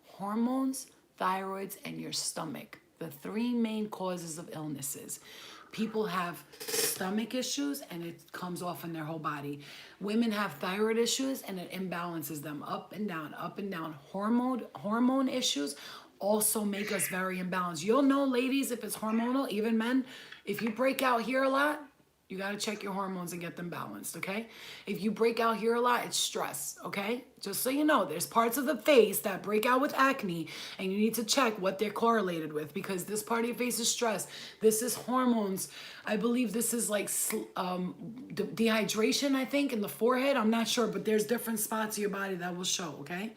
hormones, thyroids, and your stomach. The three main causes of illnesses. People have stomach issues and it comes off in their whole body. Women have thyroid issues and it imbalances them up and down, up and down. Hormone issues also make us very imbalanced. You'll know, ladies, if it's hormonal, even men, if you break out here a lot, you got to check your hormones and get them balanced, okay? If you break out here a lot, it's stress, okay? Just so you know, there's parts of the face that break out with acne, and you need to check what they're correlated with, because this part of your face is stress. This is hormones. I believe this is like dehydration, I think, in the forehead. I'm not sure, but there's different spots of your body that will show, okay?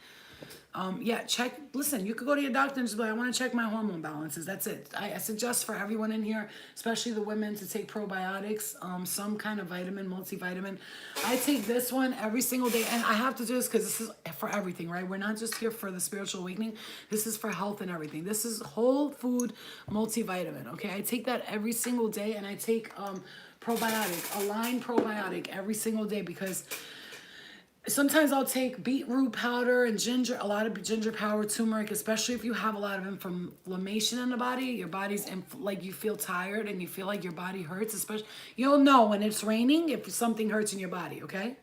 Yeah, check. Listen, you could go to your doctor and just be like, I want to check my hormone balances. That's it. I suggest for everyone in here, especially the women, to take probiotics, some kind of vitamin, multivitamin. I take this one every single day, and I have to do this because this is for everything, right? We're not just here for the spiritual awakening. This is for health and everything. This is whole food multivitamin, okay? I take that every single day, and I take probiotic, Align probiotic every single day, because sometimes I'll take beetroot powder and ginger, a lot of ginger powder, turmeric, especially if you have a lot of inflammation in the body. Your body's like, you feel tired and you feel like your body hurts, especially, you'll know when it's raining if something hurts in your body, okay?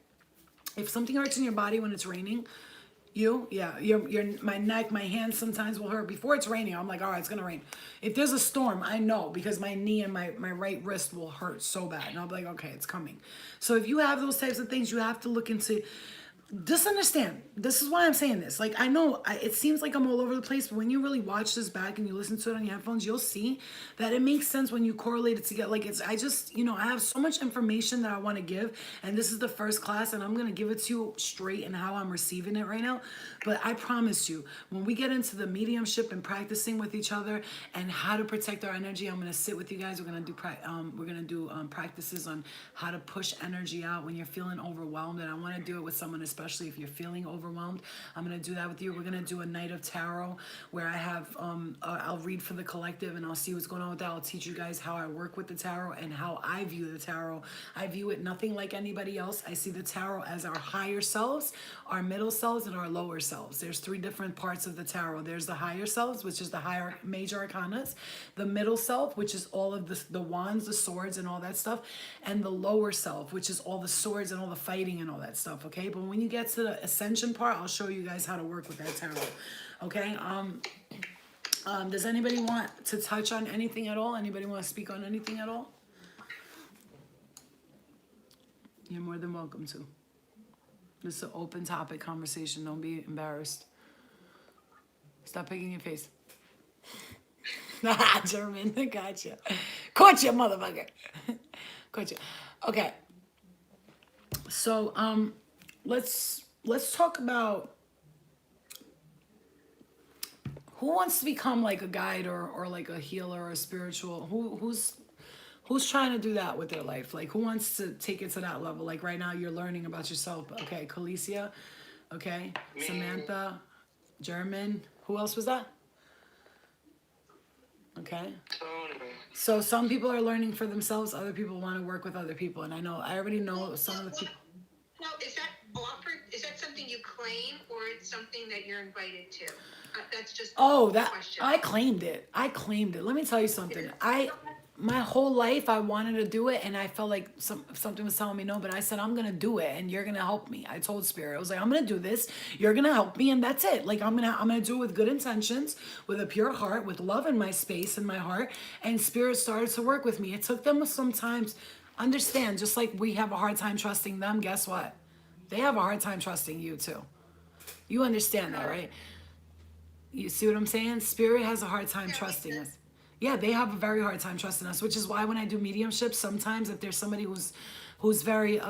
If something hurts in your body when it's raining, my neck, my hands sometimes will hurt. Before it's raining, I'm like, all right, it's gonna rain. If there's a storm, I know, because my knee and my right wrist will hurt so bad. And I'll be like, okay, it's coming. So if you have those types of things, you have to look into, just understand, this is why I'm saying this. Like, I know it seems like I'm all over the place, but when you really watch this back and you listen to it on your headphones, you'll see that it makes sense when you correlate it together. Like, I have so much information that I want to give, and this is the first class, and I'm going to give it to you straight and how I'm receiving it right now. But I promise you, when we get into the mediumship and practicing with each other and how to protect our energy, I'm going to sit with you guys. We're going to do practices on how to push energy out when you're feeling overwhelmed, and I want to do it with someone, especially if you're feeling overwhelmed. I'm going to do that with you. We're going to do a night of tarot where I have, I'll read for the collective and I'll see what's going on with that. I'll teach you guys how I work with the tarot and how I view the tarot. I view it nothing like anybody else. I see the tarot as our higher selves, our middle selves, and our lower selves. There's three different parts of the tarot. There's the higher selves, which is the higher major arcanas, the middle self, which is all of the wands, the swords, and all that stuff, and the lower self, which is all the swords and all the fighting and all that stuff, okay? But when you get to the ascension part, I'll show you guys how to work with that tarot, okay? Does anybody want to touch on anything at all? Anybody want to speak on anything at all? You're more than welcome to. This is an open topic conversation. Don't be embarrassed. Stop picking your face. German, gotcha. Caught you, motherfucker. Caught you. Okay. So let's talk about who wants to become like a guide or like a healer or a spiritual. Who's trying to do that with their life? Like who wants to take it to that level? Like right now you're learning about yourself. Okay, Calicia. Okay, Samantha, German. Who else was that? Okay. So some people are learning for themselves. Other people want to work with other people. And I already know some of the people. Now, is that offered? Is that something you claim, or it's something that you're invited to? That's just question. I claimed it. Let me tell you something. My whole life I wanted to do it, and I felt like something was telling me no, but I said I'm gonna do it, and you're gonna help me. I told Spirit, I was like, I'm gonna do this. You're gonna help me, and that's it. Like I'm gonna do it with good intentions, with a pure heart, with love in my space, in my heart. And Spirit started to work with me. It took them sometimes. Understand, just like we have a hard time trusting them. Guess what? They have a hard time trusting you too. You understand that, right? You see what I'm saying? Spirit has a hard time trusting us. Yeah, they have a very hard time trusting us, which is why when I do mediumship, sometimes if there's somebody who's very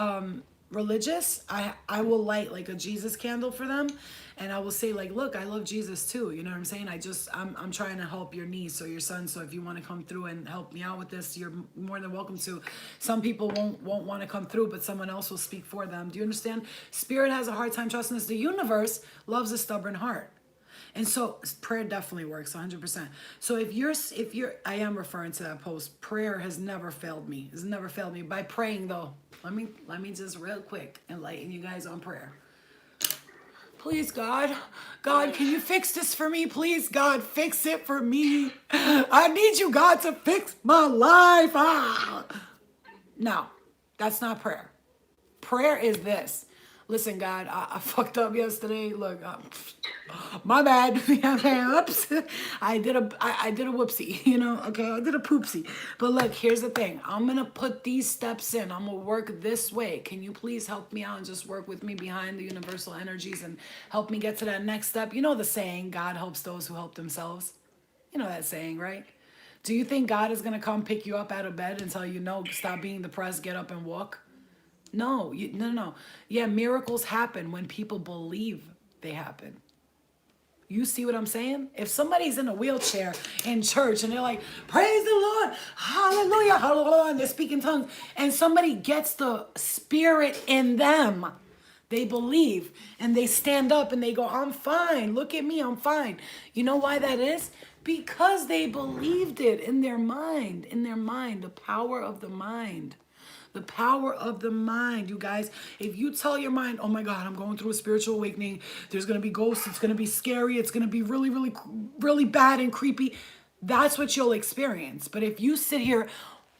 religious, I will light like a Jesus candle for them, and I will say like, look, I love Jesus too. You know what I'm saying? I'm trying to help your niece or your son. So if you want to come through and help me out with this, you're more than welcome to. Some people won't want to come through, but someone else will speak for them. Do you understand? Spirit has a hard time trusting us. The universe loves a stubborn heart. And so prayer definitely works 100%. So if you're, I am referring to that post. Prayer has never failed me. Has never failed me. By praying though, let me just real quick enlighten you guys on prayer. Please, God, can you fix this for me? Please, God, fix it for me. I need you, God, to fix my life. No, that's not prayer. Prayer is this. Listen, God, I fucked up yesterday. Look, my bad. Oops. I did a whoopsie, you know? Okay, I did a poopsie. But look, here's the thing. I'm going to put these steps in. I'm going to work this way. Can you please help me out and just work with me behind the universal energies and help me get to that next step? You know the saying, God helps those who help themselves. You know that saying, right? Do you think God is going to come pick you up out of bed and tell you, no, stop being depressed, get up and walk? No, no. Yeah, miracles happen when people believe they happen. You see what I'm saying? If somebody's in a wheelchair in church and they're like, praise the Lord, hallelujah, hallelujah, and they're speaking tongues, and somebody gets the spirit in them, they believe, and they stand up and they go, I'm fine, look at me, I'm fine. You know why that is? Because they believed it in their mind, the power of the mind. The power of the mind, you guys. If you tell your mind, oh my God, I'm going through a spiritual awakening. There's going to be ghosts. It's going to be scary. It's going to be really, really, really bad and creepy. That's what you'll experience. But if you sit here,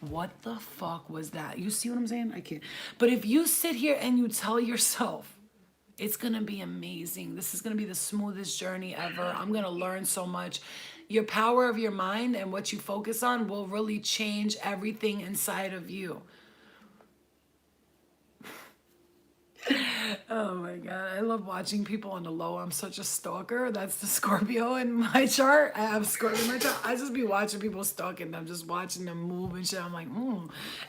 what the fuck was that? You see what I'm saying? I can't. But if you sit here and you tell yourself, it's going to be amazing. This is going to be the smoothest journey ever. I'm going to learn so much. Your power of your mind and what you focus on will really change everything inside of you. Oh my God, I love watching people on the low. I'm such a stalker. That's the Scorpio in my chart. I have Scorpio in my chart. I just be watching people stalking them, just watching them move and shit. I'm like,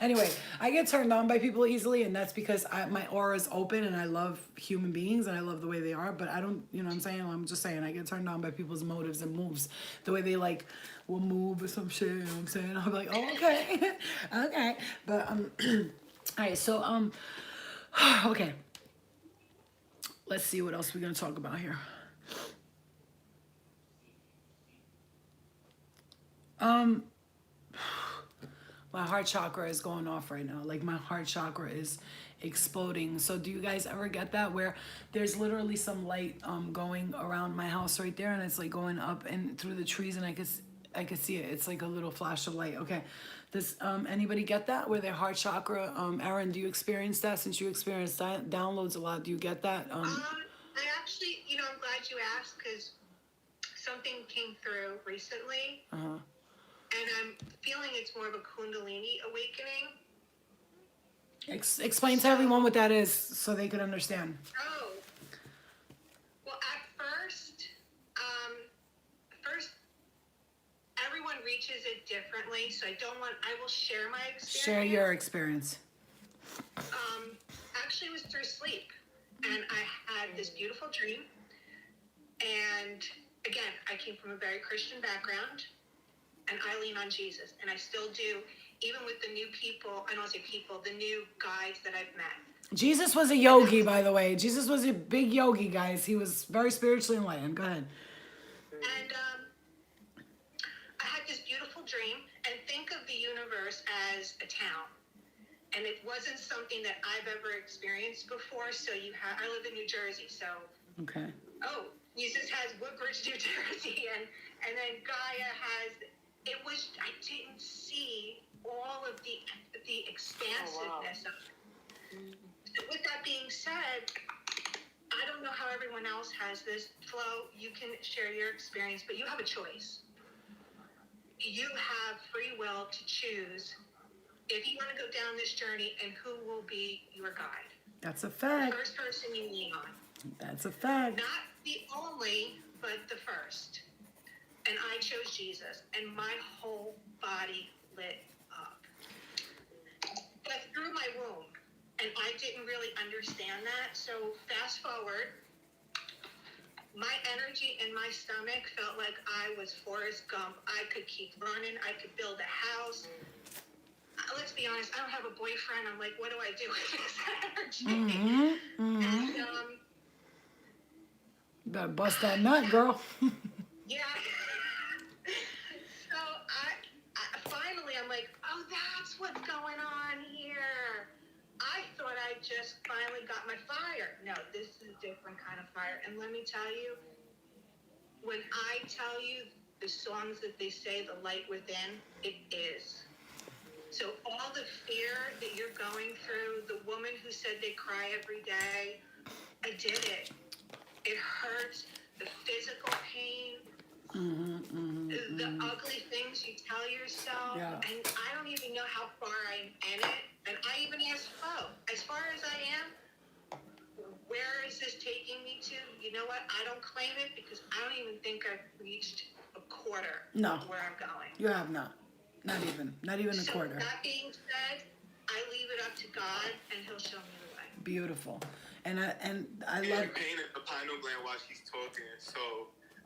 Anyway, I get turned on by people easily, and that's because my aura is open and I love human beings and I love the way they are, but I don't, you know what I'm saying? I'm just saying, I get turned on by people's motives and moves. The way they like will move or some shit, you know what I'm saying? I'll be like, oh, okay. Okay. But, all right, so, okay. Let's see what else we're going to talk about here. My heart chakra is going off right now. Like my heart chakra is exploding. So do you guys ever get that where there's literally some light going around my house right there, and it's like going up and through the trees, and I could see it. It's like a little flash of light. Okay. Does anybody get that where their heart chakra, Aaron, do you experience that? Since you experience downloads a lot, do you get that? I actually, I'm glad you asked, because something came through recently, and I'm feeling it's more of a Kundalini awakening. Explain to everyone what that is so they could understand. Oh, well, at first everyone teaches it differently, so I will share my experience. Share your experience. Actually, it was through sleep, and I had this beautiful dream. And again, I came from a very Christian background, and I lean on Jesus, and I still do, even with the new people. I don't want to say people, the new guys that I've met. Jesus was a yogi, by the way. Jesus was a big yogi, guys. He was very spiritually enlightened. Go ahead. And I had this beautiful dream, and think of the universe as a town. And it wasn't something that I've ever experienced before. So I live in New Jersey, so Okay. Jesus has Woodbridge, New Jersey, and then Gaia has. I didn't see all of the expansiveness of it. So with that being said, I don't know how everyone else has this. Flo, you can share your experience, but you have a choice. You have free will to choose if you want to go down this journey and who will be your guide. That's a The fact. first person you lean on. That's a fact. Not the only, but the first. And I chose Jesus, and my whole body lit up. But through my womb, and I didn't really understand that. So fast forward, my energy in my stomach felt like I was Forrest Gump. I could keep running. I could build a house. Let's be honest, I don't have a boyfriend. I'm like, what do I do with this energy? And, Better bust that nut, girl. yeah. So I finally, I'm like, oh, that's what's going on here. I thought I just finally got my fire. No, this is a different kind of fire. And let me tell you, when I tell you the songs that they say, the light within, it is. So all the fear that you're going through, the woman who said they cry every day, I did it. It hurts, the physical pain, the ugly things you tell yourself. Yeah. And I don't even know how far I'm in it. And I even asked Flo, as far as I am, where is this taking me to? You know what? I don't claim it because I don't even think I've reached a quarter No. of where I'm going. You have not. Not even a quarter. That being said, I leave it up to God, and He'll show me the way. Beautiful. And I love. You're painting the pineal gland while she's talking, so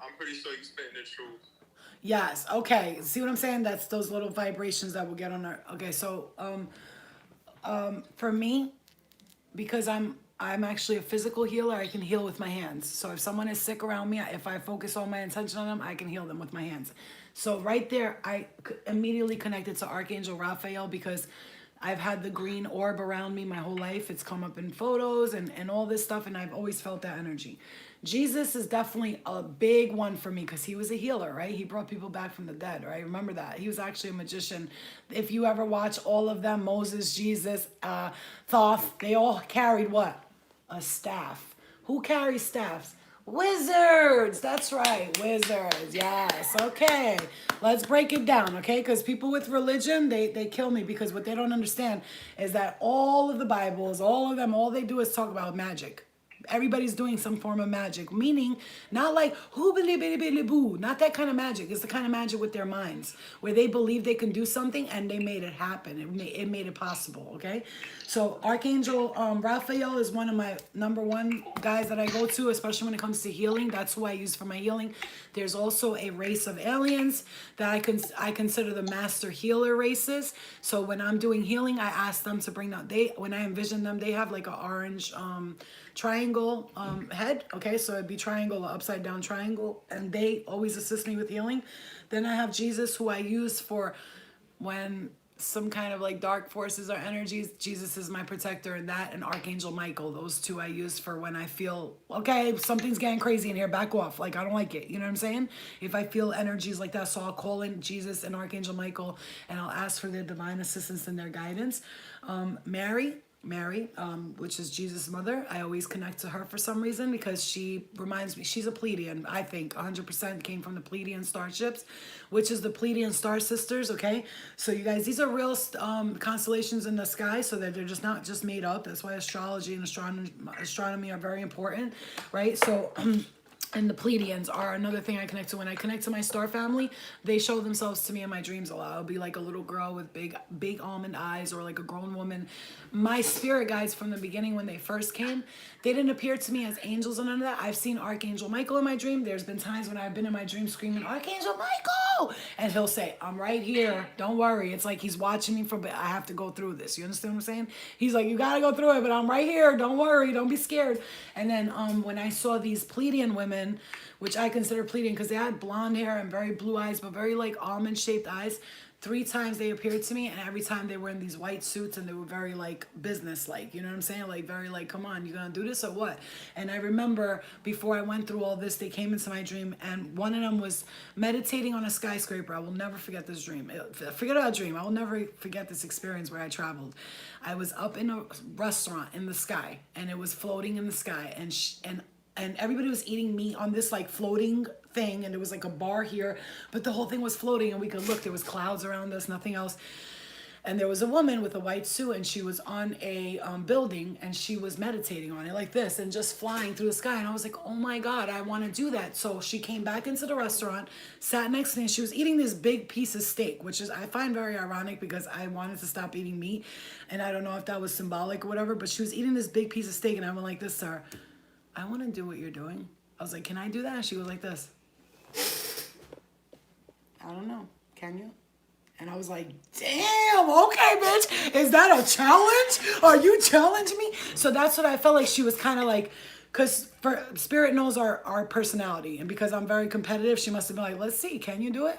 I'm pretty sure you're spitting the truth. Yes. Okay. See what I'm saying? That's those little vibrations that will get on our. Okay. So, for me, because I'm actually a physical healer, I can heal with my hands. So if someone is sick around me, if I focus all my intention on them, I can heal them with my hands. So right there, I immediately connected to Archangel Raphael because I've had the green orb around me my whole life. It's come up in photos and all this stuff, and I've always felt that energy. Jesus is definitely a big one for me because he was a healer, right? He brought people back from the dead, right? Remember that. He was actually a magician. If you ever watch all of them, Moses, Jesus, Thoth, they all carried what? A staff. Who carries staffs? Wizards. That's right. Wizards. Yes. Okay. Let's break it down, okay? Because people with religion, they kill me because what they don't understand is that all of the Bibles, all of them, all they do is talk about magic. Everybody's doing some form of magic, meaning not like hoo-billy-billy-billy-boo, not that kind of magic. It's the kind of magic with their minds where they believe they can do something and they made it happen. It made it possible, okay? So Archangel Raphael is one of my number one guys that I go to, especially when it comes to healing. That's who I use for my healing. There's also a race of aliens that I consider the master healer races. So when I'm doing healing, I ask them to bring out, when I envision them, they have like an orange triangle head. Okay, so it'd be triangle, upside down triangle, and they always assist me with healing. Then I have Jesus, who I use for when some kind of like dark forces or energies. Jesus is my protector, and that and Archangel Michael, those two I use for when I feel, okay, something's getting crazy in here, back off, like I don't like it, you know what I'm saying? If I feel energies like that, so I'll call in Jesus and Archangel Michael and I'll ask for their divine assistance and their guidance. Mary, which is Jesus' mother, I always connect to her for some reason because she reminds me, she's a Pleiadian, I think 100% came from the Pleiadian starships, which is the Pleiadian star sisters, okay? So you guys, these are real constellations in the sky, so that they're just not just made up. That's why astrology and astronomy are very important, right? So And the Pleiadians are another thing I connect to. When I connect to my star family, they show themselves to me in my dreams a lot. I'll be like a little girl with big almond eyes, or like a grown woman. My spirit guides from the beginning, when they first came, they didn't appear to me as angels or none of that. I've seen Archangel Michael in my dream. There's been times when I've been in my dream screaming, Archangel Michael! And he'll say, I'm right here. Don't worry. It's like he's watching me but I have to go through this. You understand what I'm saying? He's like, you gotta go through it, but I'm right here. Don't worry. Don't be scared. And then when I saw these Pleiadian women, which I consider Pleiadian because they had blonde hair and very blue eyes, but very like almond shaped eyes. 3 times they appeared to me, and every time they were in these white suits, and they were very like business like, you know what I'm saying? Like very like, come on, you gonna do this or what? And I remember before I went through all this, they came into my dream, and one of them was meditating on a skyscraper. I will never forget this dream. Forget about dream. I will never forget this experience where I traveled. I was up in a restaurant in the sky, and it was floating in the sky, and everybody was eating meat on this like floating thing, and there was like a bar here, but the whole thing was floating, and we could look. There was clouds around us, nothing else. And there was a woman with a white suit, and she was on a building, and she was meditating on it like this and just flying through the sky. And I was like, oh my God, I want to do that. So she came back into the restaurant, sat next to me, and she was eating this big piece of steak, which is I find very ironic because I wanted to stop eating meat, and I don't know if that was symbolic or whatever, but she was eating this big piece of steak, and I went like this to her, I want to do what you're doing. I was like, can I do that? And she was like this. I don't know. Can you? And I was like, damn, okay, bitch. Is that a challenge? Are you challenging me? So that's what I felt like she was kind of like, because Spirit knows our personality. And because I'm very competitive, she must have been like, let's see, can you do it?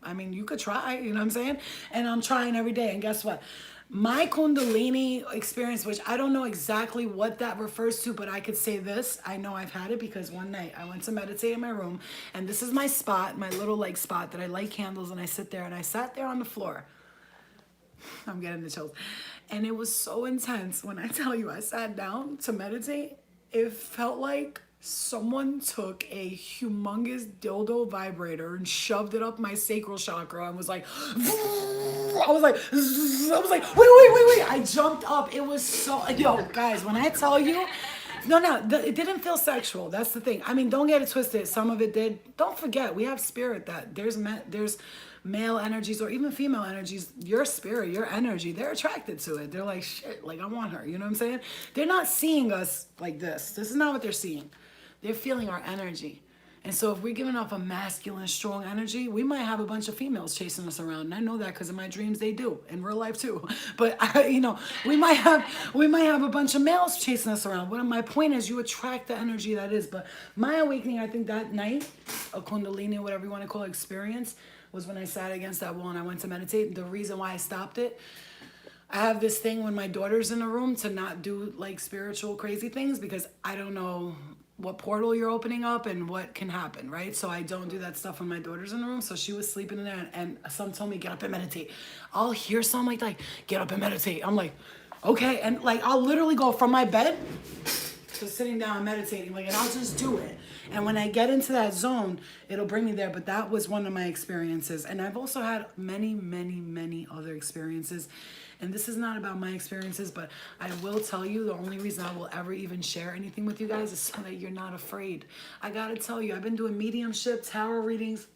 I mean, you could try, you know what I'm saying? And I'm trying every day. And guess what? My Kundalini experience, which I don't know exactly what that refers to, but I could say this. I know I've had it because one night I went to meditate in my room, and this is my spot, my little like spot that I light candles, and I sit there, and I sat there on the floor. I'm getting the chills. And it was so intense. When I tell you I sat down to meditate, it felt like someone took a humongous dildo vibrator and shoved it up my sacral chakra and was like, I was like, wait. I jumped up. It was so, yo, guys, when I tell you, it didn't feel sexual. That's the thing. I mean, don't get it twisted. Some of it did. Don't forget, we have spirit that there's male energies or even female energies. Your spirit, your energy, they're attracted to it. They're like, shit, like I want her. You know what I'm saying? They're not seeing us like this. This is not what they're seeing. They're feeling our energy. And so if we're giving off a masculine, strong energy, we might have a bunch of females chasing us around. And I know that because in my dreams they do, in real life too. But we might have a bunch of males chasing us around. But my point is, you attract the energy that is. But my awakening, I think that night, a Kundalini, whatever you want to call it, experience, was when I sat against that wall and I went to meditate. The reason why I stopped it, I have this thing when my daughter's in the room to not do like spiritual crazy things because I don't know what portal you're opening up and what can happen, right? So I don't do that stuff when my daughter's in the room. So she was sleeping in there, and some told me, get up and meditate. I'll hear something like, get up and meditate. I'm like, okay. And like, I'll literally go from my bed to sitting down and meditating, and I'll just do it. And when I get into that zone, it'll bring me there. But that was one of my experiences. And I've also had many, many, many other experiences. And this is not about my experiences, but I will tell you, the only reason I will ever even share anything with you guys is so that you're not afraid. I gotta tell you, I've been doing mediumship, tarot readings,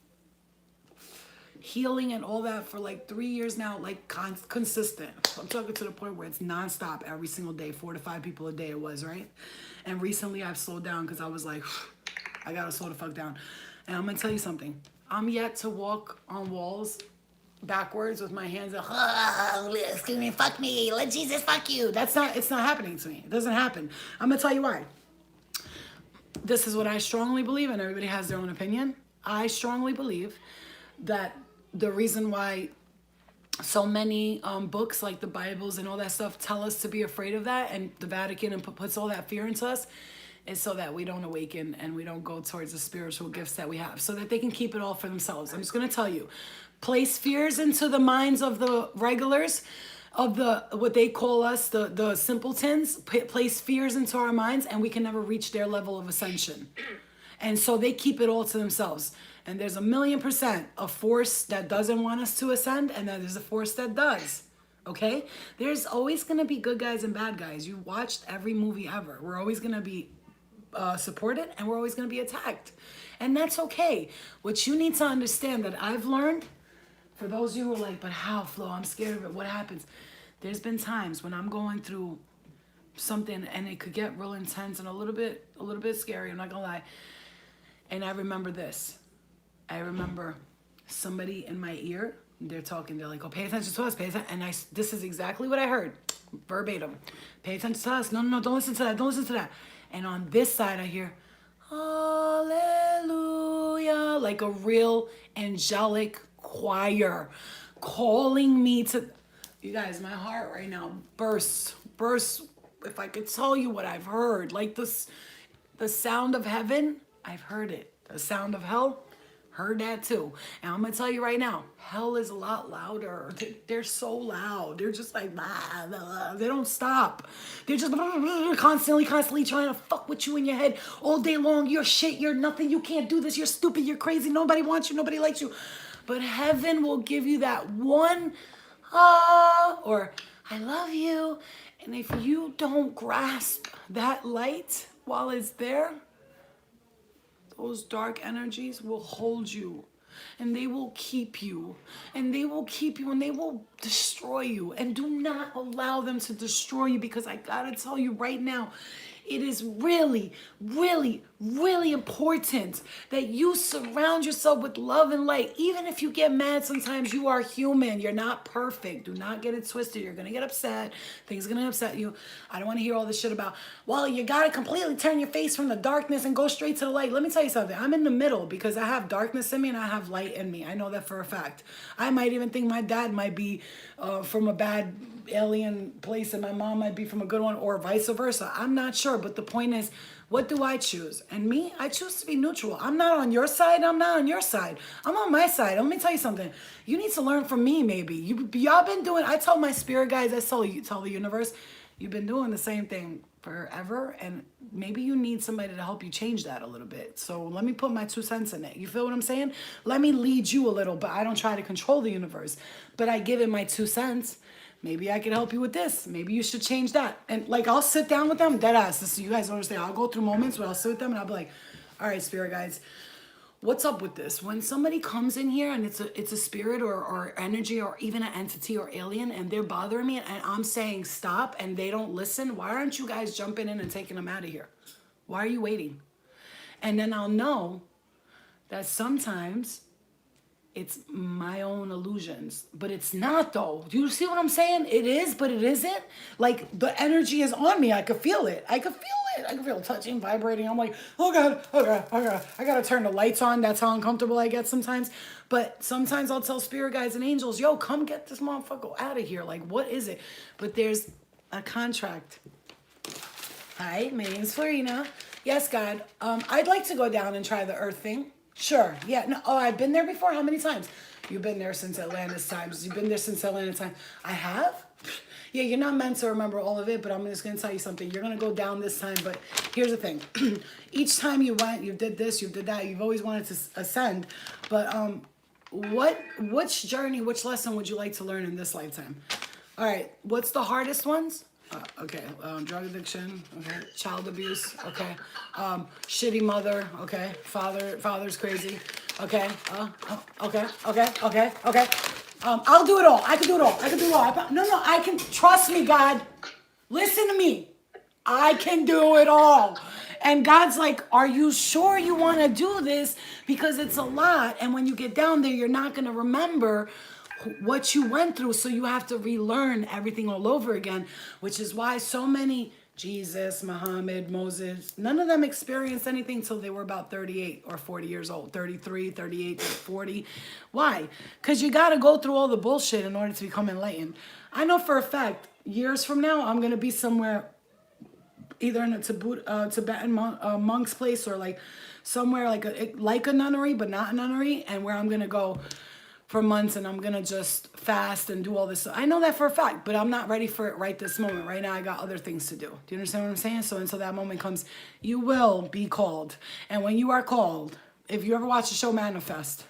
healing and all that for like 3 years now, like consistent. I'm talking to the point where it's nonstop every single day, 4 to 5 people a day it was, right? And recently I've slowed down because I was like, I gotta slow the fuck down. And I'm gonna tell you something. I'm yet to walk on walls backwards with my hands up, excuse me, fuck me, let Jesus fuck you. It's not happening to me. It doesn't happen. I'm gonna tell you why. This is what I strongly believe, and everybody has their own opinion. I strongly believe that the reason why so many books like the Bibles and all that stuff tell us to be afraid of that, and the Vatican and puts all that fear into us, is so that we don't awaken and we don't go towards the spiritual gifts that we have, so that they can keep it all for themselves. I'm just gonna tell you, place fears into the minds of the regulars, of the what they call us, the simpletons, place fears into our minds, and we can never reach their level of ascension. And so they keep it all to themselves. And there's 1,000,000% a force that doesn't want us to ascend, and then there's a force that does. Okay? There's always gonna be good guys and bad guys. You watched every movie ever. We're always gonna be supported, and we're always going to be attacked. And that's okay. What you need to understand that I've learned, for those of you who are like, but how, Flo? I'm scared of it. What happens? There's been times when I'm going through something and it could get real intense and a little bit scary, I'm not gonna lie. And I remember this. I remember somebody in my ear, they're talking, they're like, oh, pay attention to us, pay attention. And this is exactly what I heard, verbatim. Pay attention to us. No, don't listen to that, don't listen to that. And on this side I hear, hallelujah, like a real angelic choir calling me to, you guys, my heart right now bursts. If I could tell you what I've heard, like this, the sound of heaven, I've heard it. The sound of hell, heard that too. And I'm gonna tell you right now, hell is a lot louder. They're so loud. They're just like, blah, blah. They don't stop. They're just constantly trying to fuck with you in your head all day long. You're shit, you're nothing, you can't do this, you're stupid, you're crazy, nobody wants you, nobody likes you. But heaven will give you that one, or I love you. And if you don't grasp that light while it's there, those dark energies will hold you, and they will keep you, and they will destroy you. And do not allow them to destroy you, because I gotta tell you right now, it is really, really, really important that you surround yourself with love and light. Even if you get mad sometimes, you are human. You're not perfect. Do not get it twisted. You're going to get upset. Things are going to upset you. I don't want to hear all this shit about, well, you got to completely turn your face from the darkness and go straight to the light. Let me tell you something. I'm in the middle, because I have darkness in me and I have light in me. I know that for a fact. I might even think my dad might be from a bad alien place and my mom might be from a good one, or vice versa. I'm not sure, but the point is, what do I choose? And me, I choose to be neutral. I'm not on your side, I'm not on your side. I'm on my side. Let me tell you something. You need to learn from me, maybe. Y'all been doing, I tell my spirit guys, I tell the universe, you've been doing the same thing forever, and maybe you need somebody to help you change that a little bit. So let me put my 2 cents in it. You feel what I'm saying? Let me lead you a little, but I don't try to control the universe, but I give it my 2 cents. Maybe I can help you with this. Maybe you should change that. And like, I'll sit down with them, dead ass. This, you guys don't understand. I'll go through moments where I'll sit with them and I'll be like, all right, spirit guides, what's up with this? When somebody comes in here and it's a spirit or energy or even an entity or alien, and they're bothering me and I'm saying stop and they don't listen, why aren't you guys jumping in and taking them out of here? Why are you waiting? And then I'll know that sometimes it's my own illusions, but it's not though. Do you see what I'm saying? It is, but it isn't. Like, the energy is on me. I could feel it. I could feel it touching, vibrating. I'm like, oh God. I gotta turn the lights on. That's how uncomfortable I get sometimes. But sometimes I'll tell spirit guides and angels, yo, come get this motherfucker out of here. Like, what is it? But there's a contract. Hi, my name's Florina. Yes, God. I'd like to go down and try the earth thing. Sure. Yeah. No. Oh, I've been there before. How many times? You've been there since Atlantis times. You've been there since Atlantis time. I have? Yeah, you're not meant to remember all of it, but I'm just going to tell you something. You're going to go down this time, but here's the thing. Each time you went, you did this, you did that. You've always wanted to ascend. But which journey, which lesson would you like to learn in this lifetime? All right. What's the hardest ones? Okay, drug addiction, okay, child abuse, okay, shitty mother, okay, father's crazy, okay, okay. I'll do it all. I can do it all. No, I can, trust me, God. Listen to me. I can do it all. And God's like, are you sure you want to do this? Because it's a lot. And when you get down there, you're not going to remember what you went through, so you have to relearn everything all over again, which is why so many, Jesus, Muhammad, Moses, none of them experienced anything till they were about 38 or 40 years old, 33, 38, 40. Why? Because you got to go through all the bullshit in order to become enlightened. I know for a fact, years from now, I'm going to be somewhere, either in a Tibetan monk's place, or like somewhere like a nunnery, but not a nunnery, and where I'm going to go for months and I'm going to just fast and do all this. I know that for a fact, but I'm not ready for it right this moment. Right now, I got other things to do. Do you understand what I'm saying? So until that moment comes, you will be called. And when you are called, if you ever watch the show Manifest,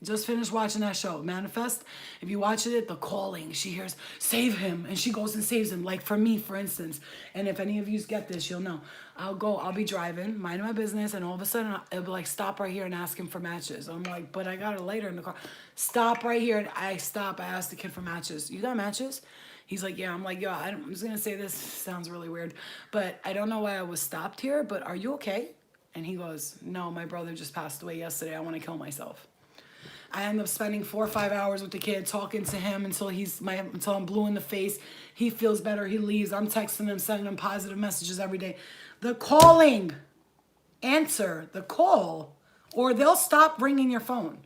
Just finished watching that show, Manifest. If you watch it, The Calling, she hears, save him, and she goes and saves him. Like for me, for instance, and if any of you get this, you'll know. I'll be driving, minding my business, and all of a sudden, it'll be like, stop right here and ask him for matches. I'm like, but I got a lighter in the car. Stop right here, and I stop. I asked the kid for matches. You got matches? He's like, yeah. I'm like, yo, I'm just gonna say this sounds really weird, but I don't know why I was stopped here, but are you okay? And he goes, no, my brother just passed away yesterday. I want to kill myself. I end up spending 4 or 5 hours with the kid, talking to him until I'm blue in the face. He feels better. He leaves. I'm texting him, sending him positive messages every day. The Calling. Answer the call, or they'll stop ringing your phone.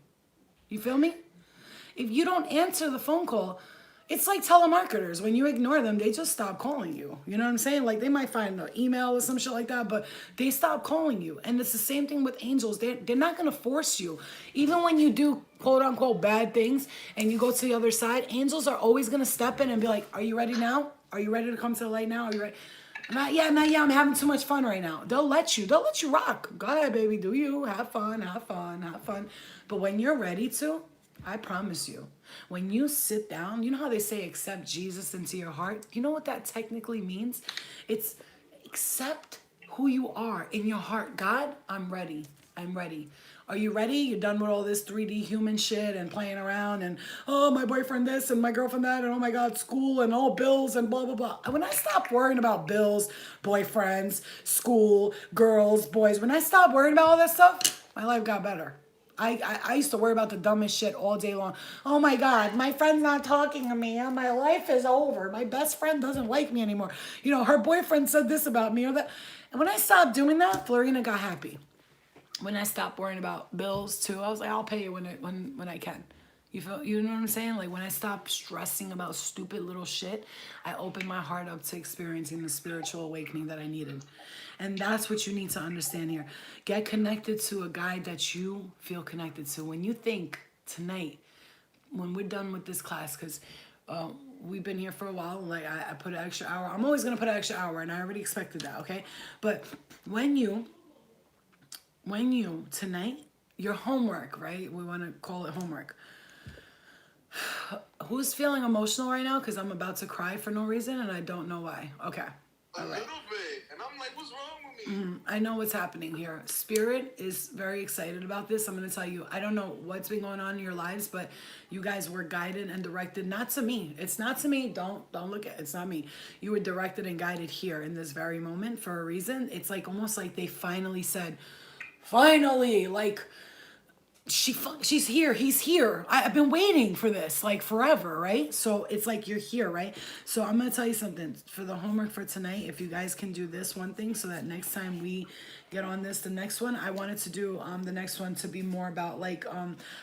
You feel me? If you don't answer the phone call, it's like telemarketers. When you ignore them, they just stop calling you. You know what I'm saying? Like they might find an email or some shit like that, but they stop calling you. And it's the same thing with angels. They're not going to force you. Even when you do quote unquote bad things and you go to the other side, angels are always going to step in and be like, are you ready now? Are you ready to come to the light now? Are you ready? Not yet. I'm having too much fun right now. They'll let you rock. Go ahead, baby. Do you. Have fun. But when you're ready to, I promise you, when you sit down, you know how they say accept Jesus into your heart? You know what that technically means? It's accept who you are in your heart. God, I'm ready. Are you ready? You're done with all this 3D human shit and playing around and, oh, my boyfriend this and my girlfriend that and, oh, my God, school and all bills and blah, blah, blah. When I stopped worrying about bills, boyfriends, school, girls, boys, when I stopped worrying about all that stuff, my life got better. I used to worry about the dumbest shit all day long. Oh my God, my friend's not talking to me. My life is over. My best friend doesn't like me anymore. You know, her boyfriend said this about me or that. And when I stopped doing that, Florina got happy. When I stopped worrying about bills too, I was like, I'll pay you when I can. You know what I'm saying? Like when I stopped stressing about stupid little shit, I opened my heart up to experiencing the spiritual awakening that I needed. And that's what you need to understand here. Get connected to a guide that you feel connected to. When you think tonight, when we're done with this class, because we've been here for a while, like I put an extra hour. I'm always going to put an extra hour, and I already expected that, okay? But when you, tonight, your homework, right? We want to call it homework. Who's feeling emotional right now? Because I'm about to cry for no reason, and I don't know why. Okay. A little bit. And I'm like, what's wrong with me? I know what's happening here. Spirit is very excited about this. I'm going to tell you, I don't know what's been going on in your lives, but you guys were guided and directed, not to me. It's not to me. Don't look at it. It's not me. You were directed and guided here in this very moment for a reason. It's like almost like they finally said, finally, like, she's here, he's here. I've been waiting for this like forever, right? So it's like you're here, right? So I'm gonna tell you something for the homework for tonight. If you guys can do this one thing so that next time we get on this, the next one, I wanted to do the next one to be more about like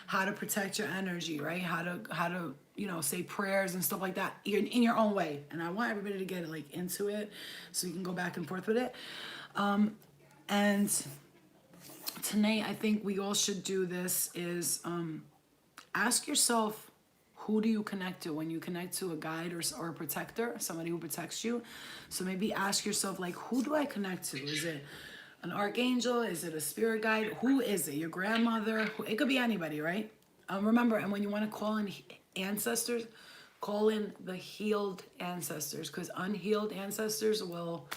how to protect your energy, right? How to you know, say prayers and stuff like that in your own way. And I want everybody to get like into it so you can go back and forth with it. And tonight, I think we all should do this is ask yourself, who do you connect to when you connect to a guide or a protector, somebody who protects you? So maybe ask yourself, like, who do I connect to? Is it an archangel? Is it a spirit guide? Who is it? Your grandmother? It could be anybody, right? Remember, and when you want to call in ancestors, call in the healed ancestors, because unhealed ancestors will...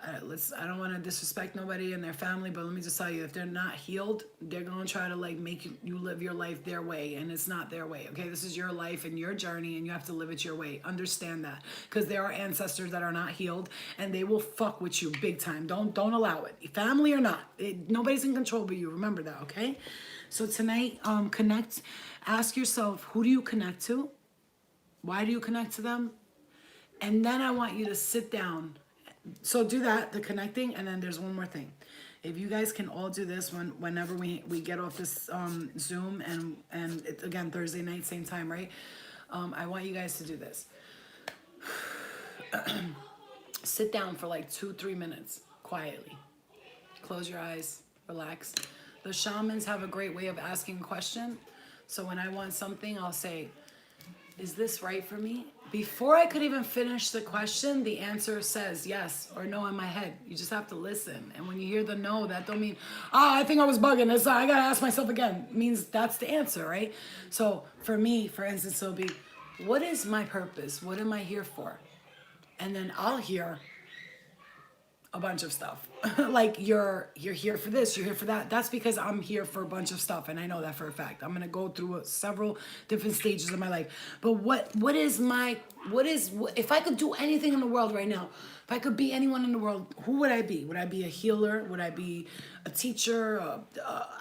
I don't want to disrespect nobody and their family, but let me just tell you, if they're not healed, they're going to try to like make you live your life their way, and it's not their way, okay? This is your life and your journey, and you have to live it your way. Understand that, because there are ancestors that are not healed, and they will fuck with you big time. Don't allow it, family or not. Nobody's in control but you. Remember that, okay? So tonight, connect. Ask yourself, who do you connect to? Why do you connect to them? And then I want you to sit down. So do that, the connecting, and then there's one more thing. If you guys can all do this whenever we get off this Zoom, and it's, again, Thursday night, same time, right? I want you guys to do this. Sit down for like 2-3 minutes, quietly. Close your eyes, relax. The shamans have a great way of asking a question. So when I want something, I'll say, is this right for me? Before I could even finish the question, the answer says yes or no in my head. You just have to listen. And when you hear the no, that don't mean, I think I was bugging. I gotta ask myself again. It means that's the answer, right? So for me, for instance, it'll be, what is my purpose? What am I here for? And then I'll hear a bunch of stuff. Like you're here for this, you're here for that. That's because I'm here for a bunch of stuff, and I know that for a fact. I'm gonna go through several different stages of my life. But if I could do anything in the world right now, if I could be anyone in the world, who would I be? Would I be a healer? Would I be a teacher?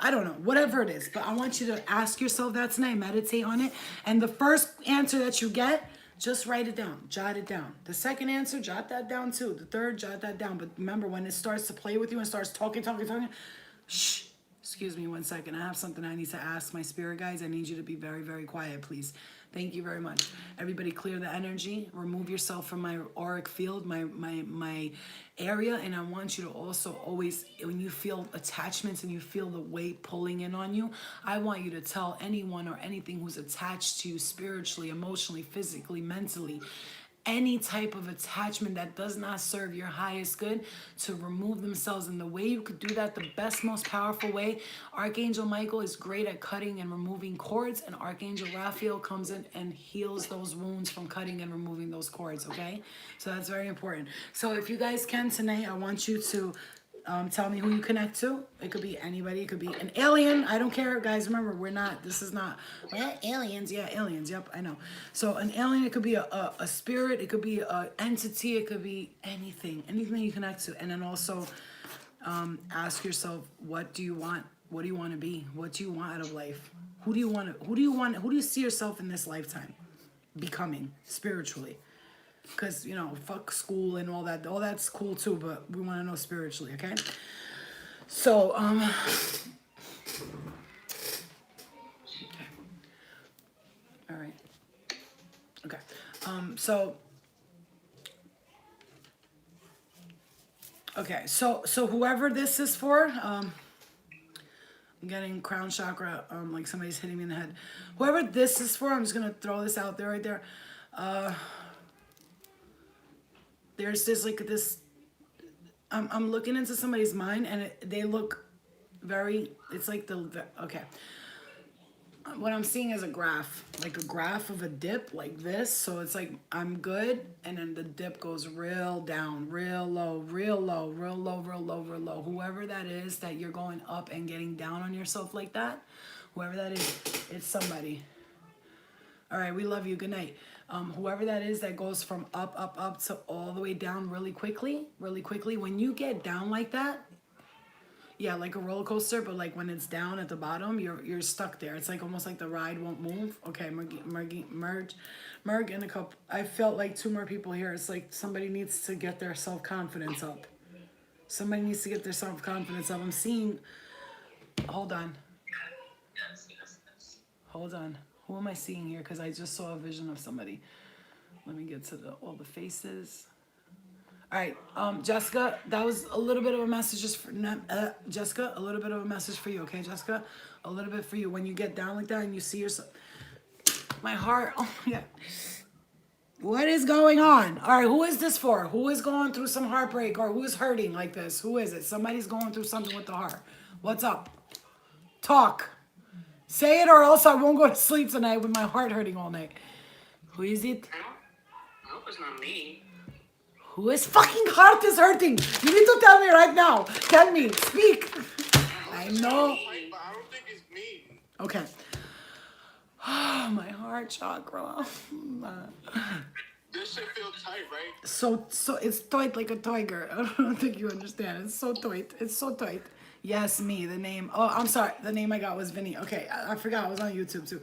I don't know, whatever it is. But I want you to ask yourself that tonight, meditate on it, and the first answer that you get, just write it down, jot it down. The second answer, jot that down too. The third, jot that down. But remember, when it starts to play with you and starts talking, shh, excuse me 1 second. I have something I need to ask my spirit guides. I need you to be very, very quiet, please. Thank you very much. Everybody clear the energy. Remove yourself from my auric field, my area. And I want you to also always, when you feel attachments and you feel the weight pulling in on you, I want you to tell anyone or anything who's attached to you spiritually, emotionally, physically, mentally, any type of attachment that does not serve your highest good, to remove themselves. And the way you could do that, the best, most powerful way, Archangel Michael is great at cutting and removing cords, and Archangel Raphael comes in and heals those wounds from cutting and removing those cords, okay? So that's very important. So if you guys can tonight, I want you to tell me who you connect to. It could be anybody. It could be an alien. I don't care, guys. Remember, we're not aliens. Yeah, aliens. Yep, I know. So an alien, it could be a spirit. It could be an entity. It could be anything you connect to. And then also ask yourself, what do you want? What do you want to be? What do you want out of life? Who do you see yourself in this lifetime becoming spiritually? Because, you know, fuck school and all that. All that's cool too, but we want to know spiritually, okay? So, okay. All right. Okay. So whoever this is for, I'm getting crown chakra, like somebody's hitting me in the head. Whoever this is for, I'm just going to throw this out there right there. There's this, like this, I'm looking into somebody's mind, and they look very, it's like okay. What I'm seeing is a graph, like a graph of a dip like this. So it's like, I'm good. And then the dip goes real down, real low, real low, real low, real low, real low. Whoever that is that you're going up and getting down on yourself like that, whoever that is, it's somebody. All right, we love you. Good night. Whoever that is that goes from up to all the way down really quickly. When you get down like that, yeah, like a roller coaster, but like when it's down at the bottom, you're stuck there. It's like almost like the ride won't move. Okay, Merg and a couple. I felt like 2 more people here. It's like somebody needs to get their self-confidence up. I'm seeing, hold on. Who am I seeing here? Because I just saw a vision of somebody. Let me get to all the faces. All right, Jessica, that was a little bit of a message just for Jessica. A little bit of a message for you, okay, Jessica? A little bit for you. When you get down like that and you see yourself, my heart. Oh my God, what is going on? All right, who is this for? Who is going through some heartbreak, or who is hurting like this? Who is it? Somebody's going through something with the heart. What's up? Talk. Say it, or else I won't go to sleep tonight with my heart hurting all night. Who is it? I hope it's not me. Whose fucking heart is hurting? You need to tell me right now. Tell me. Speak. I know. I don't think it's me. Okay. Oh, my heart chakra. This shit feels tight, right? So it's tight like a tiger. I don't think you understand. It's so tight. Yes, me. The name. Oh, I'm sorry. The name I got was Vinny. Okay, I forgot. I was on YouTube too.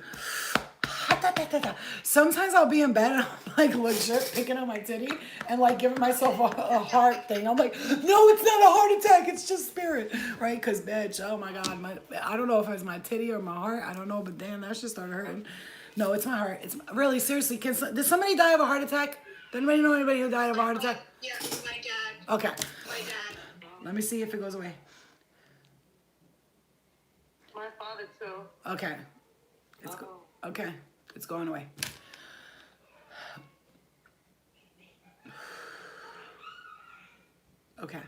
Sometimes I'll be in bed and I'm like legit picking up my titty and like giving myself a heart thing. I'm like, no, it's not a heart attack. It's just spirit, right? Because bitch, oh my God, I don't know if it was my titty or my heart. I don't know, but damn, that shit started hurting. No, it's my heart. It's really seriously. Did somebody die of a heart attack? Did anybody know anybody who died of a heart attack? Yeah, my dad. Okay. My dad. Let me see if it goes away. My father too. Okay. Okay. It's going away. Okay.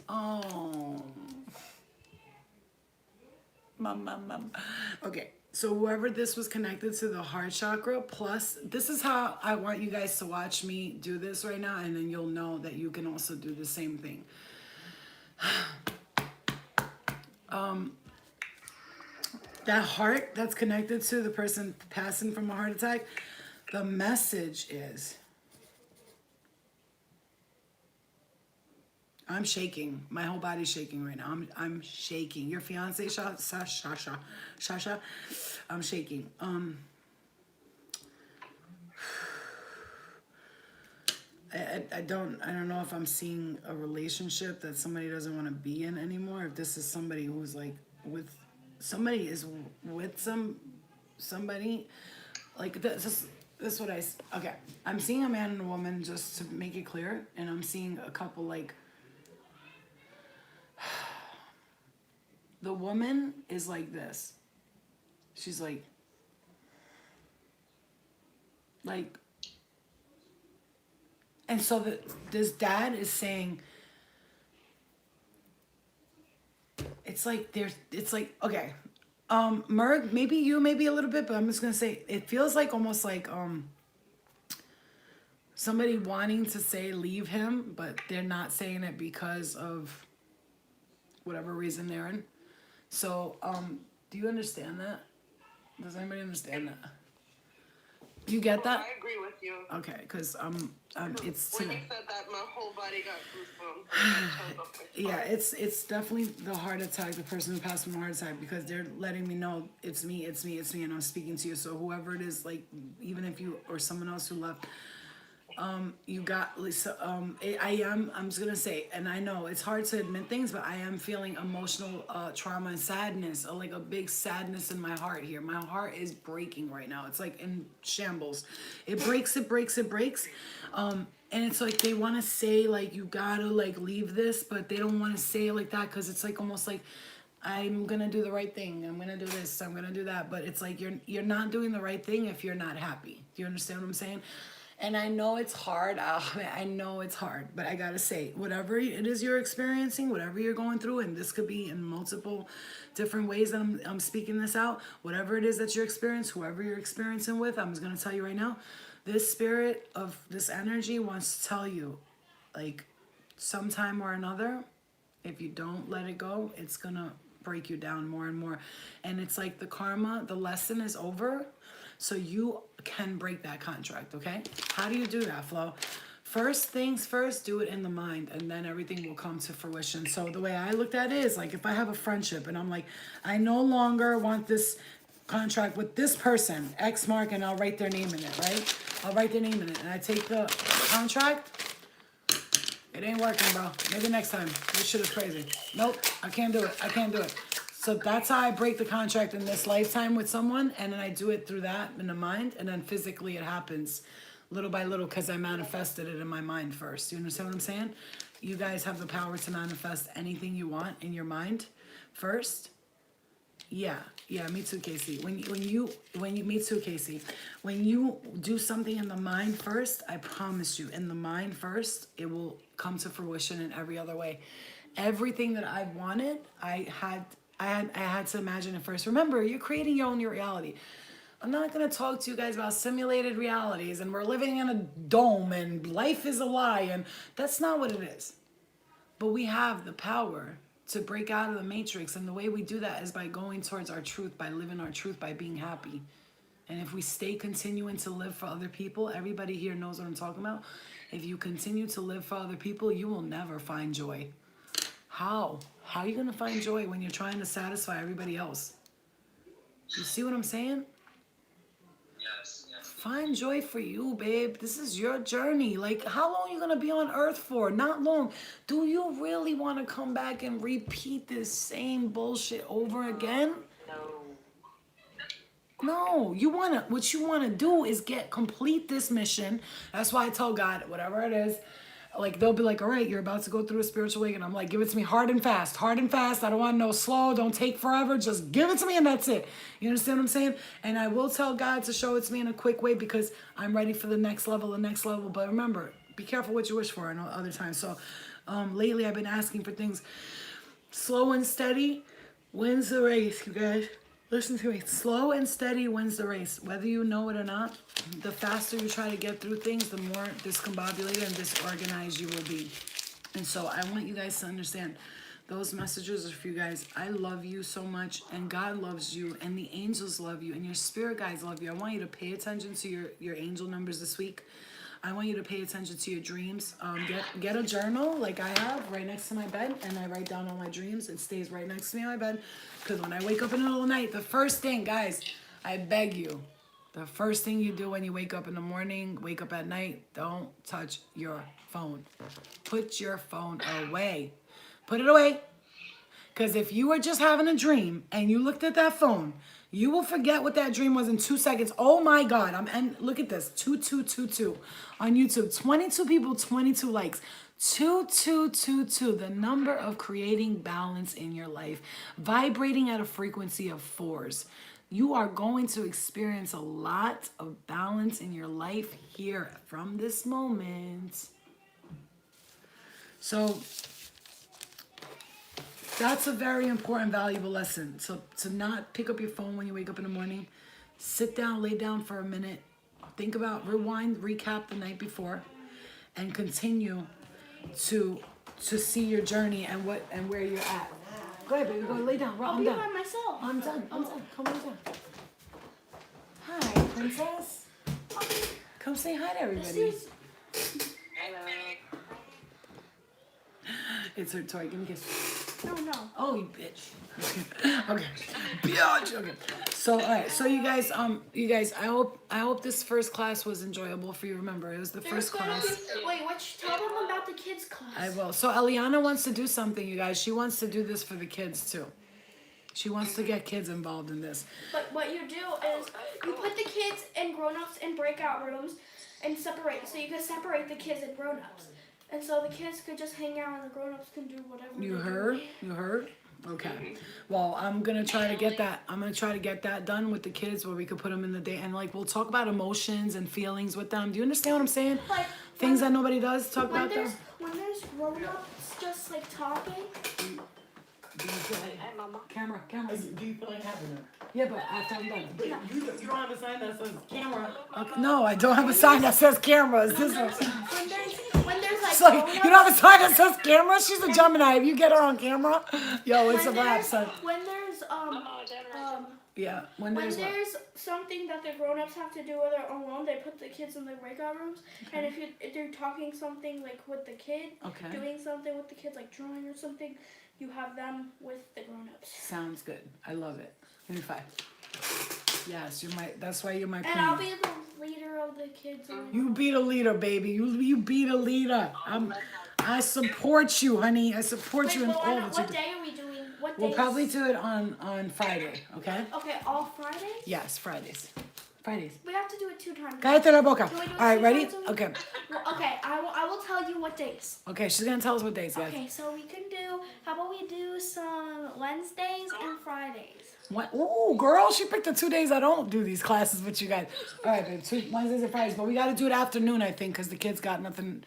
Oh. Mom. Okay. So whoever this was connected to the heart chakra, plus this is how I want you guys to watch me do this right now, and then you'll know that you can also do the same thing. That heart that's connected to the person passing from a heart attack, the message is, I'm shaking. My whole body's shaking right now. I'm shaking. Your fiance, Shasha, I'm shaking. I don't know if I'm seeing a relationship that somebody doesn't want to be in anymore. If this is somebody who's like with somebody is with somebody like this is what okay. I'm seeing a man and a woman, just to make it clear, and I'm seeing a couple like. The woman is like this. She's like, and so this dad is saying, it's like, okay, Merg, maybe you, maybe a little bit, but I'm just gonna say, it feels like almost like, somebody wanting to say leave him, but they're not saying it because of whatever reason they're in. So, do you understand that? Does anybody understand that? Do you get that? I agree with you. Okay, because it's when you said that, my whole body got goosebumps. Yeah, it's definitely the heart attack, the person who passed from a heart attack, because they're letting me know it's me, and I'm speaking to you. So whoever it is, like, even if you or someone else who left, you got Lisa. I'm just gonna say, and I know it's hard to admit things, but I am feeling emotional trauma and sadness, like a big sadness in my heart here. My heart is breaking right now. It's like in shambles. It breaks. And it's like they want to say like you gotta like leave this, but they don't want to say it like that because it's like almost like I'm gonna do the right thing. I'm gonna do this. I'm gonna do that. But it's like you're not doing the right thing if you're not happy. Do you understand what I'm saying? And I know it's hard. I know it's hard, but I gotta say, whatever it is you're experiencing, whatever you're going through, and this could be in multiple different ways that I'm speaking this out, whatever it is that you're experiencing, whoever you're experiencing with, I'm just gonna tell you right now, this spirit of this energy wants to tell you, like, sometime or another, if you don't let it go, it's gonna break you down more and more. And it's like the karma, the lesson is over. So you can break that contract, okay? How do you do that, Flo? First things first, do it in the mind, and then everything will come to fruition. So the way I looked at it is like if I have a friendship and I'm like, I no longer want this contract with this person, X mark, and I'll write their name in it, right? I'll write their name in it, and I take the contract. It ain't working, bro. Maybe next time. This shit is crazy. Nope, I can't do it. So that's how I break the contract in this lifetime with someone, and then I do it through that in the mind, and then physically it happens little by little because I manifested it in my mind first. You understand what I'm saying? You guys have the power to manifest anything you want in your mind first. Yeah, me too, Casey. When you me too, Casey. When you do something in the mind first, I promise you, in the mind first, it will come to fruition in every other way. Everything that I wanted, I had to imagine it first. Remember, you're creating your own reality. I'm not going to talk to you guys about simulated realities and we're living in a dome and life is a lie, and that's not what it is. But we have the power to break out of the matrix, and the way we do that is by going towards our truth, by living our truth, by being happy. And if we stay continuing to live for other people, everybody here knows what I'm talking about. If you continue to live for other people, you will never find joy. How? How are you going to find joy when you're trying to satisfy everybody else? You see what I'm saying? Yes. Find joy for you, babe. This is your journey. Like, how long are you going to be on earth for? Not long. Do you really want to come back and repeat this same bullshit over again? No, what you want to do is complete this mission. That's why I tell God, whatever it is, like, they'll be like, all right, you're about to go through a spiritual awakening. I'm like, give it to me hard and fast. I don't want no slow. Don't take forever. Just give it to me and that's it. You understand what I'm saying? And I will tell God to show it to me in a quick way because I'm ready for the next level. But remember, be careful what you wish for and other times. So lately I've been asking for things slow and steady wins the race, you guys. Listen to me. Slow and steady wins the race. Whether you know it or not, the faster you try to get through things, the more discombobulated and disorganized you will be. And so I want you guys to understand, those messages are for you guys. I love you so much, and God loves you, and the angels love you, and your spirit guides love you. I want you to pay attention to your angel numbers this week. I want you to pay attention to your dreams. Get a journal like I have right next to my bed, and I write down all my dreams. It stays right next to me on my bed, because when I wake up in the middle of the night, the first thing, guys, I beg you, the first thing you do when you wake up in the morning, wake up at night, don't touch your phone. Put your phone away. Put it away. Because if you were just having a dream and you looked at that phone, you will forget what that dream was in 2 seconds. Oh my God. And look at this. 2222 on YouTube. 22 people, 22 likes. 2222, the number of creating balance in your life, vibrating at a frequency of 4s. You are going to experience a lot of balance in your life here from this moment. So that's a very important, valuable lesson. So to not pick up your phone when you wake up in the morning, sit down, lay down for a minute, think about, rewind, recap the night before, and continue to see your journey and where you're at. Go ahead, baby, go lay down. I'm done. By myself. I'm done. Come lay down. Hi, princess. Come say hi to everybody. It's her toy. Give me a kiss. No. Oh, you bitch. Okay. Bitch. Okay. So, all right. So, you guys, I hope this first class was enjoyable for you. Remember, it was the first class. Tell them about the kids class. I will. So, Eliana wants to do something, you guys. She wants to do this for the kids too. She wants to get kids involved in this. But what you do is you put the kids and grown-ups in breakout rooms and separate. So you can separate the kids and grown-ups. And so the kids could just hang out and the grown-ups can do whatever. You heard? You heard? Okay. Well, I'm going to try to get that. I'm going to try to get that done with the kids where we could put them in the day. And, like, we'll talk about emotions and feelings with them. Do you understand what I'm saying? Like, things that nobody does, talk about them. When there's grown-ups just, like, talking. Do you feel like, hey, mama. Camera. Do you feel like having it? Yeah, but after I'm done. But you don't have a sign that says camera. Okay. No, I don't have a sign that says camera. Is this one? When there's like, so, you don't have a sign that says camera? She's a Gemini. If you get her on camera, yo, it's a wrap, son. When there's yeah, when there's something that the grown-ups have to do with their own alone, they put the kids in the breakout rooms. Okay. And if they're talking something like with the kid, doing something with the kids, like drawing or something, you have them with the grown-ups. Sounds good. I love it. Give me 5. Yes, that's why you're my queen. And I'll be the leader of the kids. You be the leader, baby. You be the leader. I support you, honey. I support you in all that you do. What day are we doing? What We'll probably do it on Friday, okay? Okay, all Fridays? Yes, Fridays. We have to do it 2 times. Cállate la boca. All right, ready? Okay. Well, okay, I will tell you what days. Okay, she's going to tell us what days, guys. Okay, so we can do, how about we do some Wednesdays and Fridays? What? Ooh, girl, she picked the 2 days I don't do these classes with you guys. All right, babe, Wednesdays and Fridays, but we got to do it afternoon, I think, because the kids got nothing,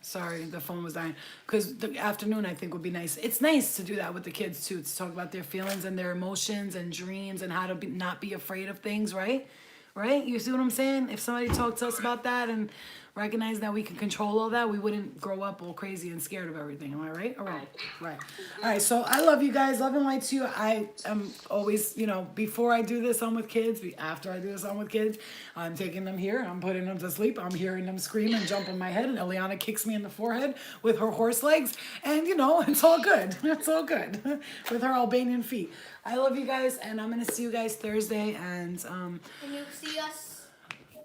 sorry, the phone was dying. Because the afternoon, I think, would be nice. It's nice to do that with the kids, too, to talk about their feelings and their emotions and dreams and how to not be afraid of things, right? Right? You see what I'm saying? If somebody talked to us about that and recognized that we can control all that, we wouldn't grow up all crazy and scared of everything. Am I right or wrong? Right. All right, so I love you guys. Love and light to you. I am always, before I do this, I'm with kids. After I do this, I'm with kids. I'm taking them here. I'm putting them to sleep. I'm hearing them scream and jump on my head. And Eliana kicks me in the forehead with her horse legs. And, it's all good. It's all good with her Albanian feet. I love you guys, and I'm going to see you guys Thursday and you see us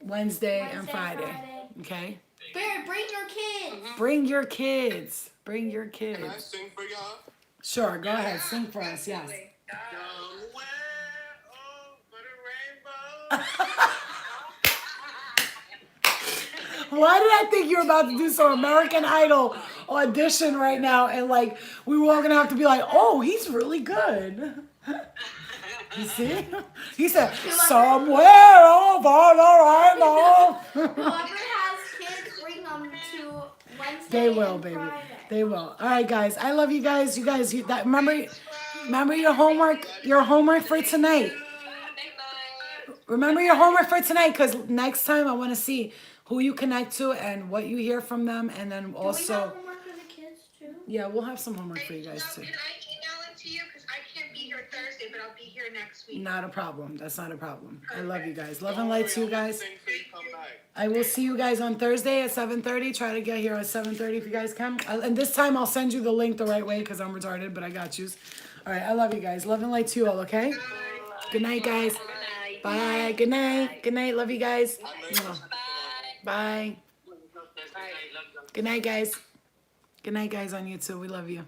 Wednesday and Friday. Okay? Bring your kids. Bring your kids. Bring your kids. Can I sing for y'all? Sure, go ahead. Sing for us, yes. Somewhere over the rainbow. Why did I think you were about to do some American Idol audition right now and we were all going to have to be like, oh, he's really good. You see? He said, somewhere over the rainbow. Whoever has Wednesday They will, and baby. Friday. They will. All right, guys. I love you guys. You guys, remember your homework. Your homework for tonight. Remember your homework for tonight, because next time I want to see who you connect to and what you hear from them, and then Do we have also, homework for the kids too? yeah, we'll have some homework for you guys too. Can I email it to you? Because I can't be here Thursday, but I'll be here next week. Not a problem. That's not a problem. I love you guys. Love and light to you guys. Sing till you come back. I will see you guys on Thursday at 7:30. Try to get here at 7:30 if you guys can. And this time I'll send you the link the right way because I'm retarded, but I got you. All right, I love you guys. Love and light to you all, okay? Good night, guys. Bye. Good night. Good night. Love you guys. Bye. Good night, guys. Good night, guys on YouTube. We love you.